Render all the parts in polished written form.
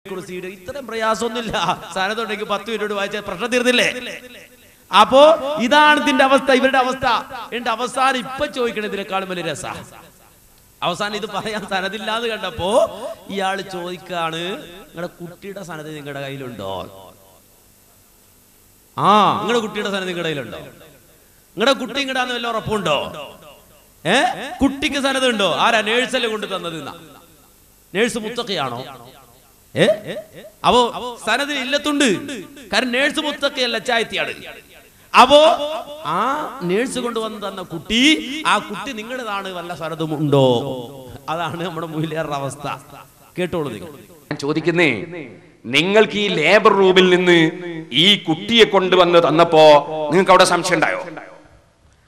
ഇത്തരം പ്രയാസമൊന്നുമില്ല. സനതുണ്ടെങ്കിൽ 10 മിനിറ്റ് വായിച്ചാൽ പ്രശ്നം തീർന്നില്ലേ? അപ്പോ ഇതാണ് ഇതിന്റെ അവസ്ഥ, ഇവരുടെ അവസ്ഥ. എന്റെ അവസാനം ഇപ്പൊ ചോദിക്കണതിനേക്കാളും വലിയ രസ. അവസാനം ഇത് പറയാൻ സനദില്ലാതെ കണ്ടപ്പോ ഇയാള് ചോദിക്കാണ്, നിങ്ങളുടെ കുട്ടിയുടെ സനത് നിങ്ങളുടെ കയ്യിലുണ്ടോ? നിങ്ങളുടെ കുട്ടിയുടെ സനത് നിങ്ങളുടെ കയ്യിലുണ്ടോ? നിങ്ങളുടെ കുട്ടി ഇങ്ങടാന്ന് വല്ല ഉറപ്പുണ്ടോ? കുട്ടിക്ക് സനത് ഉണ്ടോ? ആരാ? നേഴ്സല്ലേ കൊണ്ട് തന്നത്? നേഴ്സ് മുത്തക്കയാണോ? അപ്പോ സനദിന് ഇല്ലത്തുണ്ട്. കാരണം നേഴ്സ് മുത്തക്കയല്ല, ചായത്തിയാണ്. അപ്പോ ആ നേഴ്സ് കൊണ്ടുവന്ന് തന്ന കുട്ടി, ആ കുട്ടി നിങ്ങളുടേതാണ്, വല്ല സനതും ഉണ്ടോ? അതാണ് നമ്മുടെ മുയിലിയാരുടെ അവസ്ഥ. കേട്ടോളൂ നിങ്ങൾ. ഞാൻ ചോദിക്കുന്നേ, നിങ്ങൾക്ക് ഈ ലേബർ റൂമിൽ നിന്ന് ഈ കുട്ടിയെ കൊണ്ടുവന്ന് തന്നപ്പോ നിങ്ങൾക്ക് അവിടെ സംശയം ഉണ്ടായോ?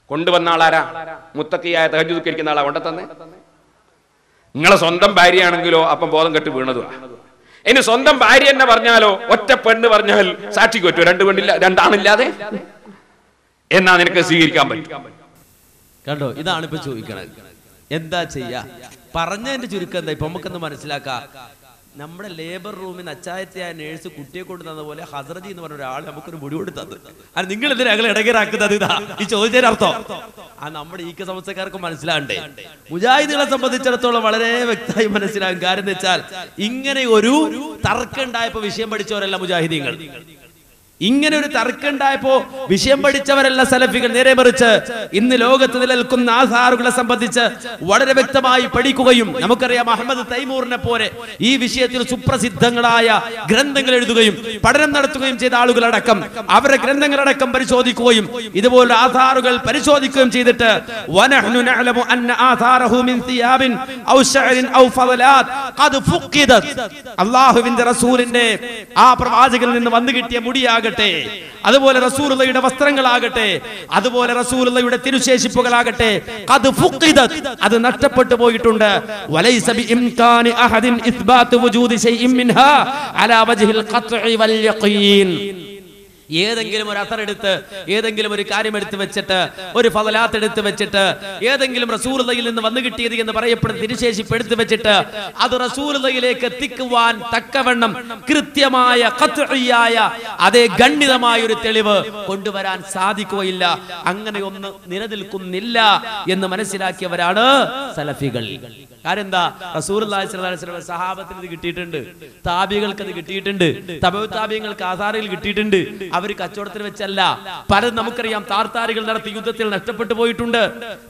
കൊണ്ടുവന്ന ആളാരാ? മുത്തക്കിയായ തഹജ്ജുദ് നിസ്കരിക്കുന്ന ആളാ കൊണ്ട തന്നെ? നിങ്ങളെ സ്വന്തം ഭാര്യയാണെങ്കിലോ അപ്പം ബോധം കെട്ട് വീണതുവാ. ഇനി സ്വന്തം ഭാര്യ തന്നെ പറഞ്ഞാലോ, ഒറ്റ പെണ്ണ് പറഞ്ഞാൽ സാക്ഷിക്ക് പറ്റുമോ? 2 പെണ്ണില്ല, 2 ആണില്ലാതെ എന്നാ നിനക്ക് സ്വീകരിക്കാൻ പറ്റും? കണ്ടോ, ഇതാണ് ഇപ്പൊ ചോദിക്കണത്. എന്താ ചെയ്യാ? പറഞ്ഞതിന്റെ ചുരുക്കം എന്താ? ഇപ്പൊ നമുക്കൊന്ന് മനസ്സിലാക്കാം. നമ്മുടെ ലേബർ റൂമിൽ അച്ചായത്തിയായ നേഴ്സ് കുട്ടിയെ കൊണ്ട് തന്ന പോലെ ഹസ്രജി എന്ന് പറഞ്ഞ ഒരാൾ നമുക്കൊരു മുടി കൊണ്ട് തന്നത്. അത് നിങ്ങൾ എന്തിനാ ഞങ്ങൾ ഇടകേറാക്കുന്നത്? ഇതാ ഈ ചോദിച്ചതിന് അർത്ഥം. നമ്മുടെ ഈ സമസ്തക്കാർക്ക് മനസ്സിലാണ്ടേ? മുജാഹിദുകളെ സംബന്ധിച്ചിടത്തോളം വളരെ വ്യക്തമായി മനസ്സിലാകും. കാര്യം എന്ന് വെച്ചാൽ, ഇങ്ങനെ ഒരു തർക്കം ഉണ്ടായപ്പോ വിഷയം പഠിച്ചവരല്ല മുജാഹിദീങ്ങൾ. ഇങ്ങനെ ഒരു തർക്കം ഉണ്ടായപ്പോ വിഷയം പഠിച്ചവരല്ല സലഫികൾ. നേരെ മറിച്ച് ഇന്ന് ലോകത്ത് നിലനിൽക്കുന്ന ആധാറുകളെ സംബന്ധിച്ച് വളരെ വ്യക്തമായി പഠിക്കുകയും, നമുക്കറിയാം അഹമ്മദ് തൈമൂറിനെ പോലെ ഈ വിഷയത്തിൽ സുപ്രസിദ്ധങ്ങളായ ഗ്രന്ഥങ്ങൾ എഴുതുകയും പഠനം നടത്തുകയും ചെയ്ത ആളുകളടക്കം അവരുടെ ഗ്രന്ഥങ്ങളടക്കം പരിശോധിക്കുകയും ഇതുപോലെ ആധാറുകൾ പരിശോധിക്കുകയും ചെയ്തിട്ട് അല്ലാഹുവിന്റെ റസൂലിന്റെ ആ പ്രവാചകനിൽ നിന്ന് വന്നു കിട്ടിയ മുടിയാകട്ടെ, അതുപോലെ റസൂലുള്ളാഹിയുടെ വസ്ത്രങ്ങളാകട്ടെ, അതുപോലെ റസൂലുള്ളാഹിയുടെ തിരുശേഷിപ്പുകളാകട്ടെ, അത് നഷ്ടപ്പെട്ടു പോയിട്ടുണ്ട്. വലൈസ ബിഇംകാനി അഹദിൻ ഇസ്ബാതു വജൂദി ശൈഇൻ മിൻഹാ അലാ വജ്ഹിൽ ഖത്ഇ വൽ യഖീൻ. ഏതെങ്കിലും ഒരു അസർ എടുത്ത്, ഏതെങ്കിലും ഒരു കാര്യം എടുത്ത് വെച്ചിട്ട്, ഒരു ഫളലാത്ത് എടുത്ത് വെച്ചിട്ട്, ഏതെങ്കിലും റസൂലുള്ളാഹിയിൽ നിന്ന് വന്നു കിട്ടിയത് എന്ന് പറയപ്പെടുന്ന തിരുശേഷിപ്പ് എടുത്ത് വെച്ചിട്ട് അത് റസൂലുള്ളാഹിയിലേക്ക് എത്തിക്കുവാൻ തക്കവണ്ണം കൃത്യമായ ഖത്ഇയായ അതേ ഗണ്യമായ ഒരു തെളിവ് കൊണ്ടുവരാൻ സാധിക്കുകയില്ല. അങ്ങനെ ഒന്ന് നിലനിൽക്കുന്നില്ല എന്ന് മനസ്സിലാക്കിയവരാണ് സലഫികൾ. കാര്യം എന്താ? റസൂലുള്ളാഹി സ്വല്ലല്ലാഹു അലൈഹി വസല്ലം സഹാബത്തിന് ഇത് കിട്ടിയിട്ടുണ്ട്, താബികൾക്ക് അത് കിട്ടിയിട്ടുണ്ട്, തബഉ താബിയങ്ങൾക്ക് ആധാറിൽ കിട്ടിയിട്ടുണ്ട്. അവർ കച്ചവടത്തിന് വെച്ചല്ല. പലരും നമുക്കറിയാം താർത്താരികൾ നടത്തി യുദ്ധത്തിൽ നഷ്ടപ്പെട്ടു പോയിട്ടുണ്ട്.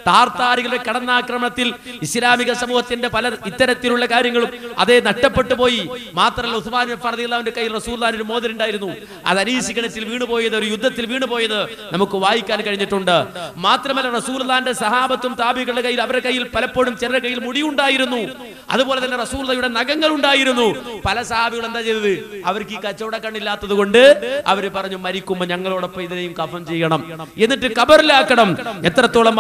താർത്താരികളുടെ കടന്നാക്രമണത്തിൽ ഇസ്ലാമിക സമൂഹത്തിന്റെ പല ഇത്തരത്തിലുള്ള കാര്യങ്ങളും അതേ നഷ്ടപ്പെട്ടു പോയി. മാത്രമല്ല, ഉസ്മാൻ റളിയല്ലാഹുവിന്റെ കയ്യിൽ റസൂലുള്ളാഹിയുടെ മോതിരം ഉണ്ടായിരുന്നു. അത് അരീസി കിണറ്റിൽ വീണുപോയത്, ഒരു യുദ്ധത്തിൽ വീണുപോയത് നമുക്ക് വായിക്കാൻ കഴിഞ്ഞിട്ടുണ്ട്. മാത്രമല്ല, റസൂലുള്ളാഹിന്റെ സഹാബത്തും താബികളുടെ കയ്യിൽ, അവരുടെ കയ്യിൽ പലപ്പോഴും ചിലരുടെ കയ്യിൽ മുടിയുണ്ടായിരുന്നു. അതുപോലെ തന്നെ റസൂലുള്ളാഹിയുടെ നഖങ്ങൾ ഉണ്ടായിരുന്നു. പല സഹാബികൾ എന്താ ചെയ്തത്? അവർക്ക് ഈ കച്ചവട കണ്ണില്ലാത്തത് കൊണ്ട് അവർ പറഞ്ഞു, മരിക്കുമ്പോൾ ഞങ്ങളോടൊപ്പം ഇതിനെയും കഫൻ ചെയ്യണം, എന്നിട്ട് ഖബറിലാക്കണം. എത്രത്തോളം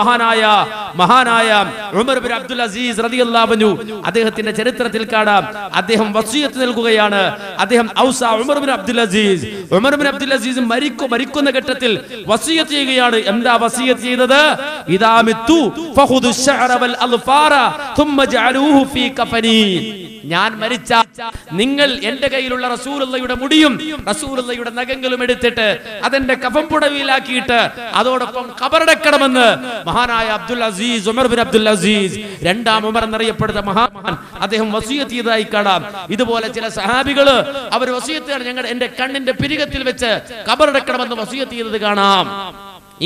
മഹാനായ ഉമർ ബിൻ അബ്ദുൽ അസീസ് റളിയല്ലാഹു അൻഹു, അദ്ദേഹത്തിന്റെ ചരിത്രത്തിൽ കാണാം, അദ്ദേഹം വസിയത്ത് നൽകുകയാണ്. അദ്ദേഹം ഉമർ ബിൻ അബ്ദുൽ അസീസ് മരിക്കുന്ന ഘട്ടത്തിൽ വസിയത്ത് ചെയ്യുകയാണ്. എന്താ വസിയത്ത് ചെയ്തത്? ഇദാ മിത്തു ഫഖുദു ശഅറ വൽ അൽഫാറ ثم جعلوه في കഫനി. ഞാൻ മരിച്ച നിങ്ങൾ എന്റെ കയ്യിലുള്ള റസൂലുള്ളാഹിയുടെ മുടിയും റസൂലുള്ളാഹിയുടെ നഖങ്ങളും എടുത്തിട്ട് അതെന്റെ കഫൻ പുടവയിലാക്കിയിട്ട് അതോടൊപ്പം ഖബറടക്കണമെന്ന് മഹാനായ ഉമർ ബിൻ അബ്ദുൽ അസീസ്, 2ാം ഉമർ എന്നറിയപ്പെടുന്ന മഹാൻ, അദ്ദേഹം വസിയത്ത് ചെയ്തതായി കാണാം. ഇതുപോലെ ചില സഹാബികള് അവർ വസിയത്താണ്, എന്റെ കണ്ണിന്റെ പിരികത്തിൽ വെച്ച് ഖബറടക്കണമെന്ന് വസിയത്ത് ചെയ്തത് കാണാം.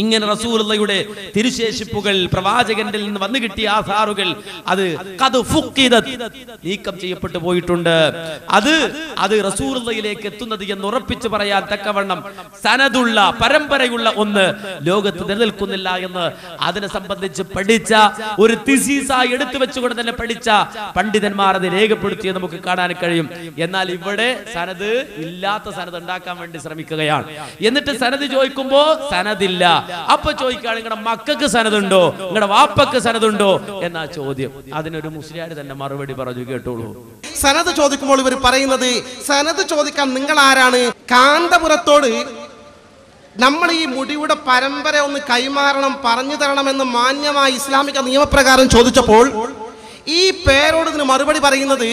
ഇങ്ങനെ റസൂലുള്ളാഹിയുടെ തിരുശേഷിപ്പുകൾ, പ്രവാചകന്റെ നിന്ന് വന്നു കിട്ടിയ ആധാറുകൾ അത് നീക്കം ചെയ്യപ്പെട്ടു പോയിട്ടുണ്ട്. അത് റസൂലുള്ളാഹിയിലേക്ക് എത്തുന്നത് എന്ന് ഉറപ്പിച്ചു പറയാൻ തക്കവണ്ണം സനദുള്ള, പരമ്പരയുള്ള ഒന്ന് ലോകത്ത് നിലനിൽക്കുന്നില്ല എന്ന് അതിനെ സംബന്ധിച്ച് പഠിച്ച ഒരു തിസീസായി എടുത്തു വെച്ചുകൊണ്ട് തന്നെ പഠിച്ച പണ്ഡിതന്മാർ അത് രേഖപ്പെടുത്തിയത് നമുക്ക് കാണാൻ കഴിയും. എന്നാൽ ഇവിടെ സനദ് ഇല്ലാത്ത സനദ് ഉണ്ടാക്കാൻ വേണ്ടി ശ്രമിക്കുകയാണ്. എന്നിട്ട് സനദ് ചോദിക്കുമ്പോ സനദില്ല. അപ്പൊ ചോദിക്കുകയാണ്, നിങ്ങളുടെ മക്കൾക്ക് സനതുണ്ടോ, നിങ്ങളുടെ വാപ്പക്ക് സനതുണ്ടോ എന്നാ ചോദ്യം. അതിനൊരു മുസ്ലിയാർ തന്നെ മറുപടി പറഞ്ഞു, കേട്ടോളൂ. സനത് ചോദിക്കുമ്പോൾ ഇവർ പറയുന്നത്, സനത് ചോദിക്കാൻ നിങ്ങൾ ആരാണ്? കാന്തപുരത്തോട് നമ്മൾ ഈ മുടിയുടെ പരമ്പര ഒന്ന് കൈമാറണം, പറഞ്ഞു തരണമെന്ന് മാന്യമായ ഇസ്ലാമിക നിയമപ്രകാരം ചോദിച്ചപ്പോൾ ഈ പേരോട് ഇതിന് മറുപടി പറയുന്നത്,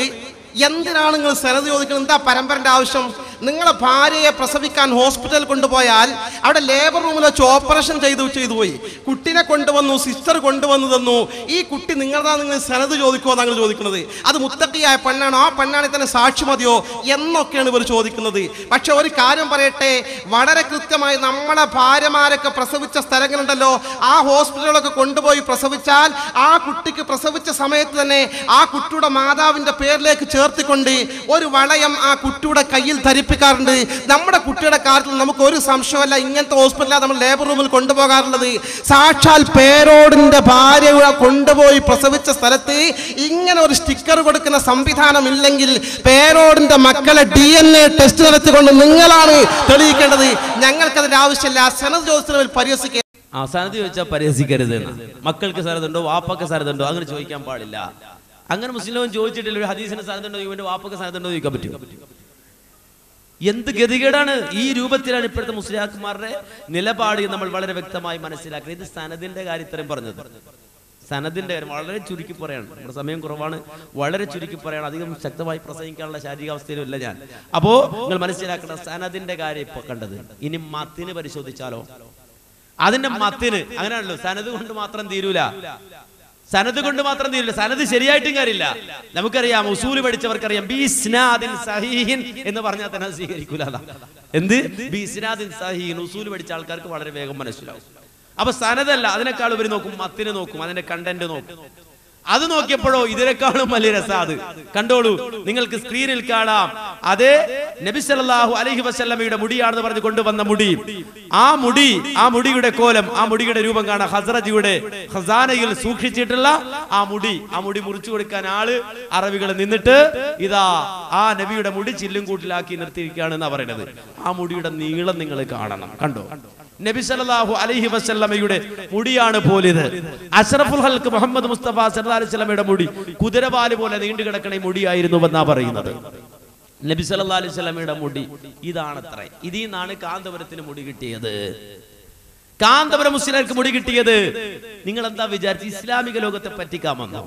എന്തിനാണ് നിങ്ങൾ സനത് ചോദിക്കുന്നത്? എന്താ പരമ്പരന്റെ ആവശ്യം? നിങ്ങളെ ഭാര്യയെ പ്രസവിക്കാൻ ഹോസ്പിറ്റലിൽ കൊണ്ടുപോയാൽ അവിടെ ലേബർ റൂമിൽ വെച്ച് ഓപ്പറേഷൻ ചെയ്തു പോയി, കുട്ടിനെ കൊണ്ടുവന്നു, സിസ്റ്റർ കൊണ്ടുവന്നു തന്നു, ഈ കുട്ടി നിങ്ങളതാ, നിങ്ങൾ സനത് ചോദിക്കുമോ താങ്കൾ ചോദിക്കുന്നത്? അത് മുത്തക്കിയായ പെണ്ണാണോ, ആ പെണ്ണാണെങ്കിൽ തന്നെ സാക്ഷി മതിയോ എന്നൊക്കെയാണ് ഇവർ ചോദിക്കുന്നത്. പക്ഷെ ഒരു കാര്യം പറയട്ടെ, വളരെ കൃത്യമായി നമ്മളെ ഭാര്യമാരൊക്കെ പ്രസവിച്ച സ്ഥലങ്ങളുണ്ടല്ലോ, ആ ഹോസ്പിറ്റലുകളൊക്കെ കൊണ്ടുപോയി പ്രസവിച്ചാൽ ആ കുട്ടിക്ക് പ്രസവിച്ച സമയത്ത് തന്നെ ആ കുട്ടിയുടെ മാതാവിന്റെ പേരിലേക്ക് ചേർത്തിക്കൊണ്ട് ഒരു വളയം ആ കുട്ടിയുടെ കയ്യിൽ ധരിപ്പിക്കാറുണ്ട്. നമ്മുടെ കുട്ടിയുടെ കാര്യത്തിൽ നമുക്ക് ഒരു സംശയമല്ല, ഇങ്ങനത്തെ ഹോസ്പിറ്റലാണ് നമ്മൾ ലേബർ റൂമിൽ കൊണ്ടുപോകാറുള്ളത്. സാക്ഷാൽ പേരോടിന്റെ ഭാര്യ കൊണ്ടുപോയി പ്രസവിച്ച സ്ഥലത്ത് ഇങ്ങനെ ഒരു സ്റ്റിക്കർ കൊടുക്കുന്ന സംവിധാനം ഇല്ലെങ്കിൽ പേരോടിന്റെ മക്കളെ DNA ടെസ്റ്റ് നടത്തിക്കൊണ്ട് നിങ്ങളാണ് തെളിയിക്കേണ്ടത്. ഞങ്ങൾക്കതിന്റെ ആവശ്യമില്ല. സനത് ചോദിച്ചതിൽ പരിഹസിക്കുക. സനത് ചോദിച്ചാൽ പരിഹസിക്കരുത്. മക്കൾക്ക് സനതുണ്ടോ, വാപ്പക്ക് സനതുണ്ടോ, അങ്ങനെ ചോദിക്കാൻ പാടില്ല. അങ്ങനെ മുസ്ലിം ചോദിച്ചിട്ടില്ല. ഒരു ഹദീസിന് സനതുണ്ടോ, ഇവന്റെ വാപ്പക്ക് സനതുണ്ടോ ചോദിക്കാൻ പറ്റും? എന്ത് ഗതികേടാണ്! ഈ രൂപത്തിലാണ് ഇപ്പോഴത്തെ മുസ്ലിയാക്കന്മാരുടെ നിലപാട് നമ്മൾ വളരെ വ്യക്തമായി മനസ്സിലാക്കുന്നത്. ഇത് സനദിന്റെ കാര്യം ഇത്രയും പറഞ്ഞത്. സനദിന്റെ കാര്യം വളരെ ചുരുക്കി പറയാണ്, നമ്മുടെ സമയം കുറവാണ്, വളരെ ചുരുക്കി പറയാണ്. അധികം ശക്തമായി പ്രസംഗിക്കാനുള്ള ശാരീരികാവസ്ഥയിലും ഞാൻ. അപ്പോ നിങ്ങൾ മനസ്സിലാക്കേണ്ട സനദിന്റെ കാര്യം ഇപ്പൊ കണ്ടത്. ഇനി മത്തിന് പരിശോധിച്ചാലോ? അതിന്റെ മത്തിന് അങ്ങനെയാണല്ലോ, സനത് കൊണ്ട് മാത്രം തീരൂല. സനത് കൊണ്ട് മാത്രം തീരില്ല, സനത് ശരിയായിട്ടും കാര്യമില്ല. നമുക്കറിയാം, ഉസൂല് പഠിച്ചവർക്കറിയാം, ബിസ്നാദിൻ സഹീഹിൻ എന്ന് പറഞ്ഞാൽ തന്നെ സ്വീകരിക്കൂല. എന്ത് ബിസ്നാദിൻ സഹീഹിൻ? ഉസൂല് പഠിച്ച ആൾക്കാർക്ക് വളരെ വേഗം മനസ്സിലാവും. അപ്പൊ സനതല്ല, അതിനേക്കാൾ ഇവർ നോക്കും, മത്തിന് നോക്കും, അതിന്റെ കണ്ടന്റ് നോക്കും. അത് നോക്കിയപ്പോഴോ ഇതിനേക്കാളും വലിയ രസാത് കണ്ടോളൂ. നിങ്ങൾക്ക് സ്ക്രീനിൽ കാണാം. അതേ നബി സല്ലല്ലാഹു അലൈഹി വസല്ലമയുടെ മുടിയാണെന്ന് പറഞ്ഞ് കൊണ്ടുവന്ന മുടി, ആ മുടിയുടെ കോലം, ആ മുടിയുടെ രൂപം കാണാം. ഹസ്രജിയുടെ ഖസാനയിൽ സൂക്ഷിച്ചിട്ടുള്ള ആ മുടി മുറിച്ചു കൊടുക്കാൻ ആള് അറബികൾ നിന്നിട്ട് ഇതാ ആ നബിയുടെ മുടി ചില്ലും കൂട്ടിലാക്കി നിർത്തിയിരിക്കുകയാണെന്നാ പറയുന്നത്. ആ മുടിയുടെ നീളം നിങ്ങൾ കാണണം. കണ്ടോ? നബി സല്ലല്ലാഹു അലൈഹി വസല്ലമയുടെ മുടിയാണ് പോലിത്. അഷ്റഫുൽ ഖൽഖ് മുഹമ്മദ് മുസ്തഫ സല്ലല്ലാഹു അലൈഹി വസല്ലമയുടെ മുടി കുതിരവാല് പോലെ നീണ്ടു കിടക്കണ മുടിയായിരുന്നു എന്നാ പറയുന്നത്. നബി സല്ലല്ലാഹു അലൈഹി വസല്ലമയുടെ മുടി ഇതാണത്രേ. ഇതിൽ നിന്നാണ് കാന്തപുരത്തിന് മുടി കിട്ടിയത്. കാന്തപുരം മുസ്ലിംകൾക്ക് മുടി കിട്ടിയത്. നിങ്ങൾ എന്താ വിചാരിച്ചു? ഇസ്ലാമിക ലോകത്തെ പറ്റിക്കാമെന്നോ,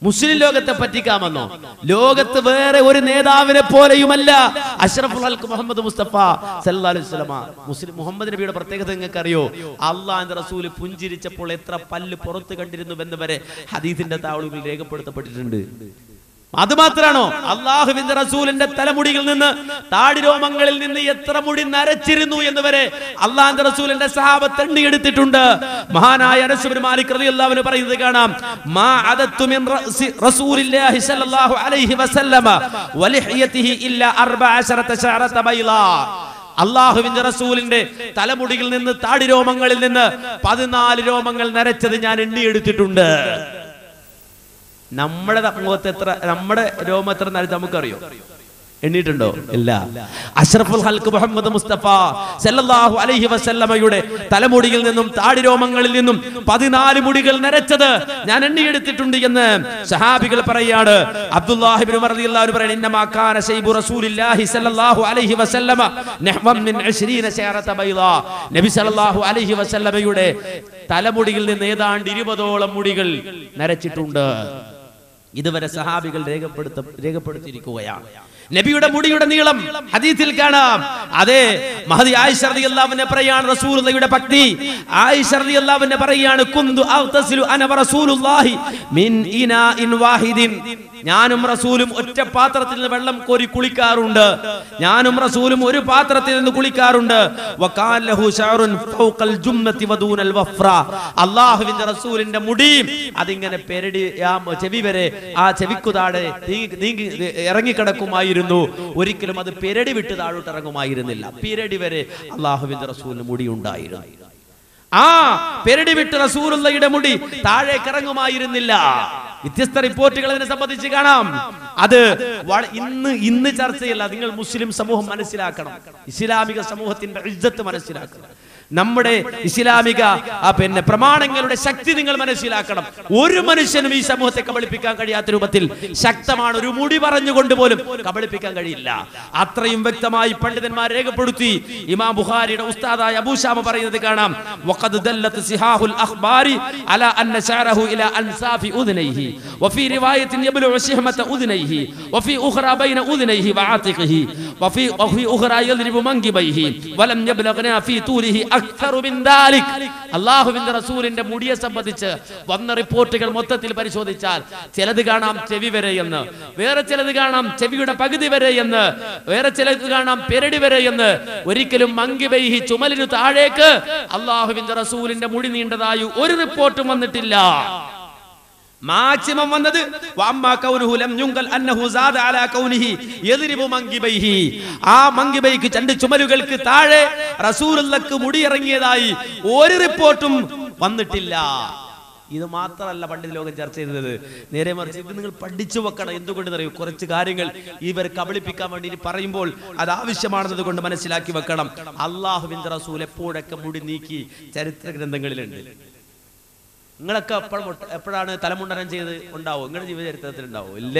മുസ്ലിം ലോകത്തെ പറ്റിക്കാമെന്നോ? ലോകത്ത് വേറെ ഒരു നേതാവിനെ പോലെയുമല്ല അഷ്റഫുൽ ഖൽഖ് മുഹമ്മദ് മുസ്തഫ സല്ലല്ലാഹു അലൈഹി വസല്ലമ. മുഹമ്മദ് നബിയുടെ പ്രത്യേകത നിങ്ങൾക്ക് അറിയോ? അള്ളാഹുവിന്റെ റസൂല് പുഞ്ചിരിച്ചപ്പോൾ എത്ര പല്ല് പുറത്ത് കണ്ടിരുന്നുവെന്ന് വരെ ഹദീസിന്റെ താളുകളിൽ രേഖപ്പെടുത്തപ്പെട്ടിട്ടുണ്ട്. അത് മാത്രാണോ? അള്ളാഹുവിന്റെ റസൂലിന്റെ തലമുടിയിൽ നിന്ന്, താടിരോമങ്ങളിൽ നിന്ന് എത്ര മുടി നരച്ചിരുന്നു എന്ന് വരെ അള്ളാഹുവിന്റെ റസൂലിന്റെ സഹാബത്ത് എണ്ണിയെടുത്തിട്ടുണ്ട്. മഹാനായ അനസ് ഇബ്നു മാലിക് റളിയല്ലാഹു അൻഹു പറയുന്നത് കാണാം, മാ അദത്തു മിൻ റസൂലില്ലാഹി സ്വല്ലല്ലാഹു അലൈഹി വസല്ലമ വലിഹ്യതിഹി ഇല്ലാ 14 ശഅറത ബൈളാ. അള്ളാഹുവിന്റെ റസൂലിന്റെ തലമുടിയിൽ നിന്ന്, താടിരോമങ്ങളിൽ നിന്ന് 14 രോമങ്ങൾ നരച്ചത് ഞാൻ എണ്ണിയെടുത്തിട്ടുണ്ട്. നമ്മുടെ മുഖത്ത് എത്ര, നമ്മുടെ രോമം എത്ര നരച്ച് നമുക്കറിയോ? എണ്ണിയിട്ടുണ്ടോ? ഇല്ല. അഷ്റഫുൽ ഖൽഖ് മുഹമ്മദ് മുസ്തഫ സല്ലല്ലാഹു അലൈഹി വസല്ലമയുടെ തലമുടിയിൽ നിന്നും താടിരോമങ്ങളിൽ നിന്നും 14 മുടികൾ നരച്ചത് ഞാൻ എണ്ണിയെടുത്തിട്ടുണ്ട് എന്ന് സഹാബികൾ പറയാണ്. അബ്ദുല്ലാഹി ഇബ്നു ഉമർ റളിയല്ലാഹു അൻഹു പറയുന്നു, ഇന്നമാ കാന ശൈബു റസൂലില്ലാഹി സല്ലല്ലാഹു അലൈഹി വസല്ലമ നഹ്വൻ മിൻ 20 ശഅറത ബൈളാ. നബി സല്ലല്ലാഹു അലൈഹി വസല്ലമയുടെ തലമുടിയിൽ നിന്ന് ഏതാണ്ട് 20ഓളം മുടികൾ നരച്ചിട്ടുണ്ട്. ഇതുവരെ സഹാബികൾ രേഖപ്പെടുത്തിയിരിക്കുകയാണ്. നബിയുടെ മുടിയുടെ നീളം ഹദീസിൽ കാണാം. അതെ, മഹദി ആയിഷ റളിയല്ലാഹു അൻഹ പറയാണ്, റസൂലുള്ളാഹിയുടെ പത്നി ആയിഷ റളിയല്ലാഹു അൻഹ പറയാണ്, കുന്തു അഗ്തസിലു അന വറസൂലുള്ളാഹി മിൻ ഇനാഇൻ വാഹിദിൻ. ഞാനും റസൂലും ഒറ്റ പാത്രത്തിൽ നിന്ന് വെള്ളം കോരി കുളിക്കാറുണ്ട്. ഞാനും റസൂലും ഒരു പാത്രത്തിൽ നിന്ന് കുളിക്കാറുണ്ട്. വകാന ലഹു ശഅറുൻ ഫൗഖൽ ജുമ്മത്തി വദൂനൽ വഫ്ര. അല്ലാഹുവിന്റെ റസൂലിന്റെ മുടി അതിങ്ങനെ പെരടി ചെവി വരെ, ആ ചെവിക്കുതാടെ നീങ്ങി ഇറങ്ങിക്കിടക്കുമായിരുന്നു. ഒരിക്കലും അത് പെരടി വിട്ട് താഴോട്ട് ഇറങ്ങുമായിരുന്നില്ല. പെരടി വരെ അല്ലാഹുവിന്റെ റസൂലിന് മുടി ഉണ്ടായിരുന്നു. ആ പെരടി വിട്ട് റസൂലുള്ളാഹിയുടെ മുടി താഴേക്ക് ഇറങ്ങുമായിരുന്നില്ല. വ്യത്യസ്ത റിപ്പോർട്ടുകൾ അതിനെ സംബന്ധിച്ച് കാണാം. അത് ഇന്ന് ചർച്ചയല്ല. നിങ്ങൾ മുസ്ലിം സമൂഹം മനസ്സിലാക്കണം, ഇസ്ലാമിക സമൂഹത്തിന്റെ ഇജ്ജത്ത് മനസ്സിലാക്കണം. നമ്മുടെ ഇസ്ലാമിക പിന്നെ പ്രമാണങ്ങളുടെ ശക്തി നിങ്ങൾ മനസ്സിലാക്കണം. ഒരു മനുഷ്യനും ഈ സമൂഹത്തെ കബളിപ്പിക്കാൻ കഴിയാത്ത രൂപത്തിൽ ശക്തമാണ്. ഒരു മുടി പറഞ്ഞുകൊണ്ട് പോലും കബളിപ്പിക്കാൻ കഴിയില്ല. അത്രയും വ്യക്തമായി പണ്ഡിതന്മാർ രേഖപ്പെടുത്തി. ഇമാം ബുഖാരിയുടെ ഉസ്താദായ അബൂ ശാമ പറയുന്നത് കാണാം, വഖദ് ദല്ലത്ത് സിഹാഹുൽ അഖ്ബാരി അലാ അന്ന ശഅറഹു ഇലാ അൻസാഫി ഉദ്നൈഹി വഫീ റിവായത്തിൻ യബ്ലുഉ ശഹമത ഉദ്നൈഹി വഫീ ഉഖ്റാ ബൈന ഉദ്നൈഹി വആതിഖിഹി വഫീ ഉഖ്റാ യദ്രിബു മൻകിബൈഹി വലം യബ്ലഗ്നാ ഫീ തൂലിഹി അക്തറു മിൻ ദാലിക്. അല്ലാഹുവിന്റെ റസൂലിന്റെ മുടിയെ സംബന്ധിച്ച് വന്ന റിപ്പോർട്ടുകൾ മൊത്തത്തിൽ പരിശോധിച്ചാൽ ചിലത് കാണാം ചെവി വരെ എന്ന്, വേറെ ചിലത് കാണാം ചെവിയുടെ പകുതി വരെ എന്ന്, വേറെ ചിലത് കാണാം പെരടി വരെ എന്ന്. ഒരിക്കലും മങ്കിബൈഹി ചുമലിനു താഴേക്ക് അല്ലാഹുവിന്റെ റസൂലിന്റെ മുടി നീണ്ടതായി ഒരു റിപ്പോർട്ടും വന്നിട്ടില്ല. മാക്സിമം വന്നത് ആ മങ്കിബൈക്ക് രണ്ട് ചുമലുകൾക്ക് താഴെ റസൂലുള്ളാഹിക്ക് മുടി ഇറങ്ങിയതായി ഒരു റിപ്പോർട്ടും വന്നിട്ടില്ല. ഇത് മാത്രമല്ല പണ്ഡിത ലോകം ചർച്ച ചെയ്തത്, നേരെ മറിച്ച് ഇത് നിങ്ങൾ പഠിച്ചു വെക്കണം. എന്തുകൊണ്ട് അറിയൂ, കുറച്ച് കാര്യങ്ങൾ ഇവർ കബളിപ്പിക്കാൻ വേണ്ടി പറയുമ്പോൾ അത് ആവശ്യമാണെന്നത് കൊണ്ട് മനസ്സിലാക്കി വെക്കണം. അല്ലാഹുവിന്റെ റസൂൽ എപ്പോഴൊക്കെ മുടി നീക്കി ചരിത്ര ഗ്രന്ഥങ്ങളിലുണ്ട്. നിങ്ങളൊക്കെ എപ്പോഴാണ് തലമുണ്ടനം ചെയ്ത് ഉണ്ടാവും? നിങ്ങളുടെ ജീവചരിത്രത്തിൽ ഉണ്ടാവും? ഇല്ല.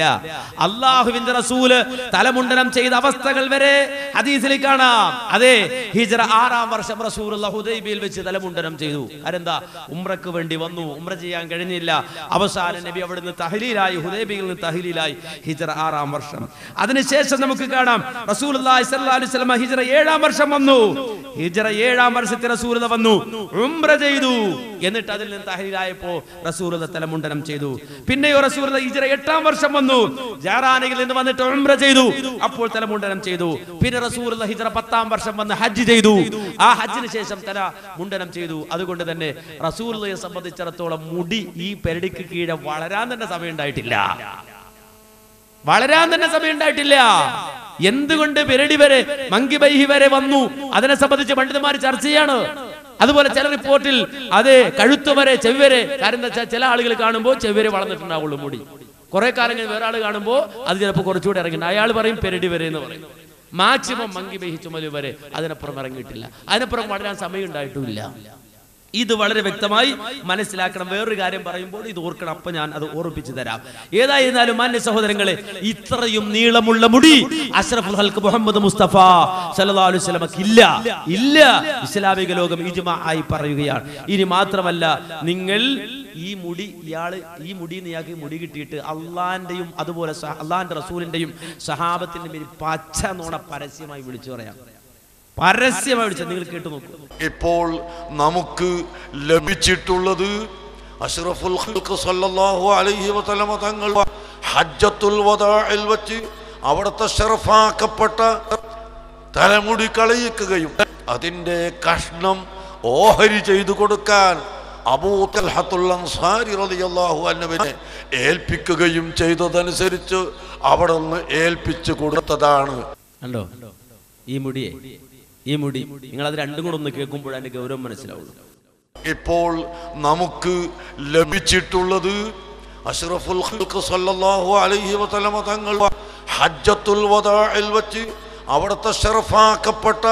അല്ലാഹുവിന്റെ റസൂല് തലമുണ്ടനം ചെയ്ത അവസ്ഥകൾ വരെ ഹദീസിൽ കാണാം. അതെ, ഹിജ്റ 6-ാം വർഷം റസൂലുള്ളാഹി ഹുദൈബിയയിൽ വെച്ച് തലമുണ്ടനം ചെയ്തു. അതെന്താ? ഉംറക്ക് വേണ്ടി വന്നു, ഉംറ ചെയ്യാൻ കഴിഞ്ഞില്ല. അവസാനം നബി അവിടുന്ന് തഹ്ലീലായി, ഹുദൈബിയയിൽ നിന്ന് തഹ്ലീലായി. ഹിജ്റ 6-ാം വർഷം. അതിനുശേഷം നമുക്ക് കാണാം റസൂലുള്ളാഹി സ്വല്ലല്ലാഹു അലൈഹി വസല്ലം ഹിജ്റ 7-ാം വർഷം വന്നു. ഹിജ്റ 7-ാം വർഷത്തിൽ റസൂലുള്ളാഹി വന്നു, ഉംറ ചെയ്തു. എന്നിട്ട് അതിൽ നിന്ന് തഹ്ലീലായി റസൂലുള്ളാഹി തലമുണ്ടനം ചെയ്തു. പിന്നെയോ റസൂലുള്ളാഹി ഹിജ്റ 8-ാം വർഷം വന്നു, ജറാനയിൽ നിന്ന് വന്നിട്ട് ഉംറ ചെയ്തു, അപ്പോൾ തലമുണ്ടനം ചെയ്തു. പിന്നെ റസൂലുള്ളാഹി ഹിജ്റ 10-ാം വർഷം വന്ന് ഹജ്ജ് ചെയ്തു. ആ ഹജ്ജിന് ശേഷം തല മുണ്ടനം ചെയ്തു. അതുകൊണ്ട് തന്നെ റസൂലുള്ളാഹിയെ സംബന്ധിച്ചിടത്തോളം മുടി ഈ പെരടിക്ക് കീഴെ വളരാൻ തന്നെ സമയം ഉണ്ടായിട്ടില്ല. എന്തുകൊണ്ട് പെരടി വരെ മങ്കിബൈഹി വരെ വന്നു? അതിനെ സംബന്ധിച്ച് പണ്ഡിതന്മാർ ചർച്ച ചെയ്യാണ്. അതുപോലെ ചില റിപ്പോർട്ടിൽ അത് കഴുത്ത് വരെ, ചെവി വരെ. കാരണം എന്താ വെച്ചാൽ ചില ആളുകൾ കാണുമ്പോൾ ചെവി വരെ വളർന്നിട്ടുണ്ടാവുള്ളൂ മുടി. കുറെ കാലം കഴിഞ്ഞ് വേറെ ആൾ കാണുമ്പോൾ അത് ചിലപ്പോൾ കുറച്ചുകൂടെ ഇറങ്ങിയിട്ടുണ്ട്. അയാൾ പറയും പെരടി വരെ എന്ന് പറയും. മാക്സിമം മങ്കിബൈഹി ചുമല് വരെ, അതിനപ്പുറം ഇറങ്ങിയിട്ടില്ല. അതിനപ്പുറം വളരാൻ സമയം ഉണ്ടായിട്ടുമില്ല. ഇത് വളരെ വ്യക്തമായി മനസ്സിലാക്കണം. വേറൊരു കാര്യം പറയുമ്പോൾ ഇത് ഓർക്കണം, അപ്പൊ ഞാൻ അത് ഓർപ്പിച്ചു തരാം. ഏതായിരുന്നാലും മാന്യ സഹോദരങ്ങളെ, ഇത്രയും നീളമുള്ള മുടി അഷ്റഫുൽ ഖൽഖ് മുഹമ്മദ് മുസ്തഫ സല്ലല്ലാഹു അലൈഹി വസല്ലമക്ക് ഇല്ല. ഇസ്ലാമിക ലോകം ഇജ്മാ ആയി പറയുകയാണ്. ഇനി മാത്രമല്ല, നിങ്ങൾ ഈ മുടി ഇയാൾക്ക് മുടി കിട്ടിയിട്ട് അള്ളാന്റെയും അതുപോലെ അള്ളാന്റെ റസൂലിന്റെയും സഹാബത്തിന്റെയും പേര് പച്ച നോണ പരസ്യമായി വിളിച്ചു പറയാം. പരസ്യമായി വിളിച്ചത് നിങ്ങൾ കേട്ടു നോക്കൂ. ഇപ്പോൾ നമുക്ക് ലഭിച്ചിട്ടുള്ളത് അഷ്റഫുൽ ഖൽഖ് സല്ലല്ലാഹു അലൈഹി വസല്ലമ തങ്ങൾ ഹജ്ജത്തുൽ വദാഇൽ വച്ച് അവിടുത്തെ ശറഫാക്കപ്പെട്ട തലമുടി കളയിക്കുകയും അതിന്റെ കഷ്ണം ഓഹരി ചെയ്തു കൊടുക്കാൻ അബൂ തൽഹത്തുൽ അൻസാരി റളിയല്ലാഹു അൻഹുവിനെ ഏൽപ്പിക്കുകയും ചെയ്തതനുസരിച്ച് അവിടെ നിന്ന് ഏൽപ്പിച്ചു കൊടുത്തതാണ്. കണ്ടോ ഈ മുടി നിങ്ങൾ അത് രണ്ടും കൂടെ ഒന്ന് കേൾക്കുമ്പോൾ അതിന്റെ ഗൗരവം മനസ്സിലാവുള്ളൂ. ഇപ്പോൾ നമുക്ക് ലഭിച്ചിട്ടുള്ളത് അഷ്റഫുൽ ഖൽഖ് സല്ലല്ലാഹു അലൈഹി വസല്ലമ തങ്ങൾ ഹജ്ജത്തുൽ വദാഇൽ വച്ച് അവിടുത്തെ ശറഫാക്കപ്പെട്ട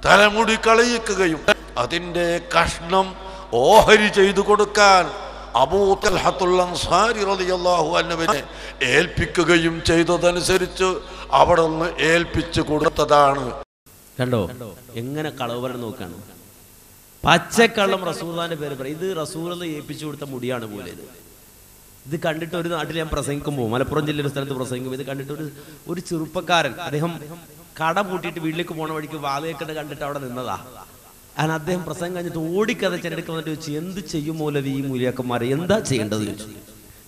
തലമുടി കളയിക്കുകയും അതിന്റെ കഷ്ണം ഓഹരി ചെയ്തു കൊടുക്കാൻ അബൂ തൽഹത്തുൽ അൻസാരി റളിയല്ലാഹു അൻഹുവിനെ ഏൽപ്പിക്കുകയും ചെയ്തതനുസരിച്ച് അവിടെ നിന്ന് ഏൽപ്പിച്ചു കൊടുത്തതാണ്. കണ്ടോ എങ്ങനെ കളവ് പറഞ്ഞു നോക്കാണ്. പച്ചക്കള്ളം റസൂലുള്ളാഹിന്റെ പേര് പറയും. ഇത് റസൂലുള്ളാഹി ഏൽപ്പിച്ചു കൊടുത്ത മുടിയാണ് പോലെ. ഇത് കണ്ടിട്ട് ഒരു നാട്ടിൽ ഞാൻ പ്രസംഗിക്കുമ്പോൾ, മലപ്പുറം ജില്ലയിലെ സ്ഥലത്ത് പ്രസംഗിക്കുമ്പോൾ, ഇത് കണ്ടിട്ട് ഒരു ചെറുപ്പക്കാരൻ, അദ്ദേഹം കട പൂട്ടിയിട്ട് വീട്ടിലേക്ക് പോണ വഴിക്ക് വാതകക്കട കണ്ടിട്ട് അവിടെ നിന്നതാ. കാരണം അദ്ദേഹം പ്രസംഗം കഴിഞ്ഞിട്ട് ഓടിക്കഥ ചെടുക്ക് വന്നിട്ട് ചോദിച്ചു, എന്ത് ചെയ്യും മൗലവി ഈ മൂലിയാക്കന്മാരെ, എന്താ ചെയ്യേണ്ടത് ചോദിച്ചു.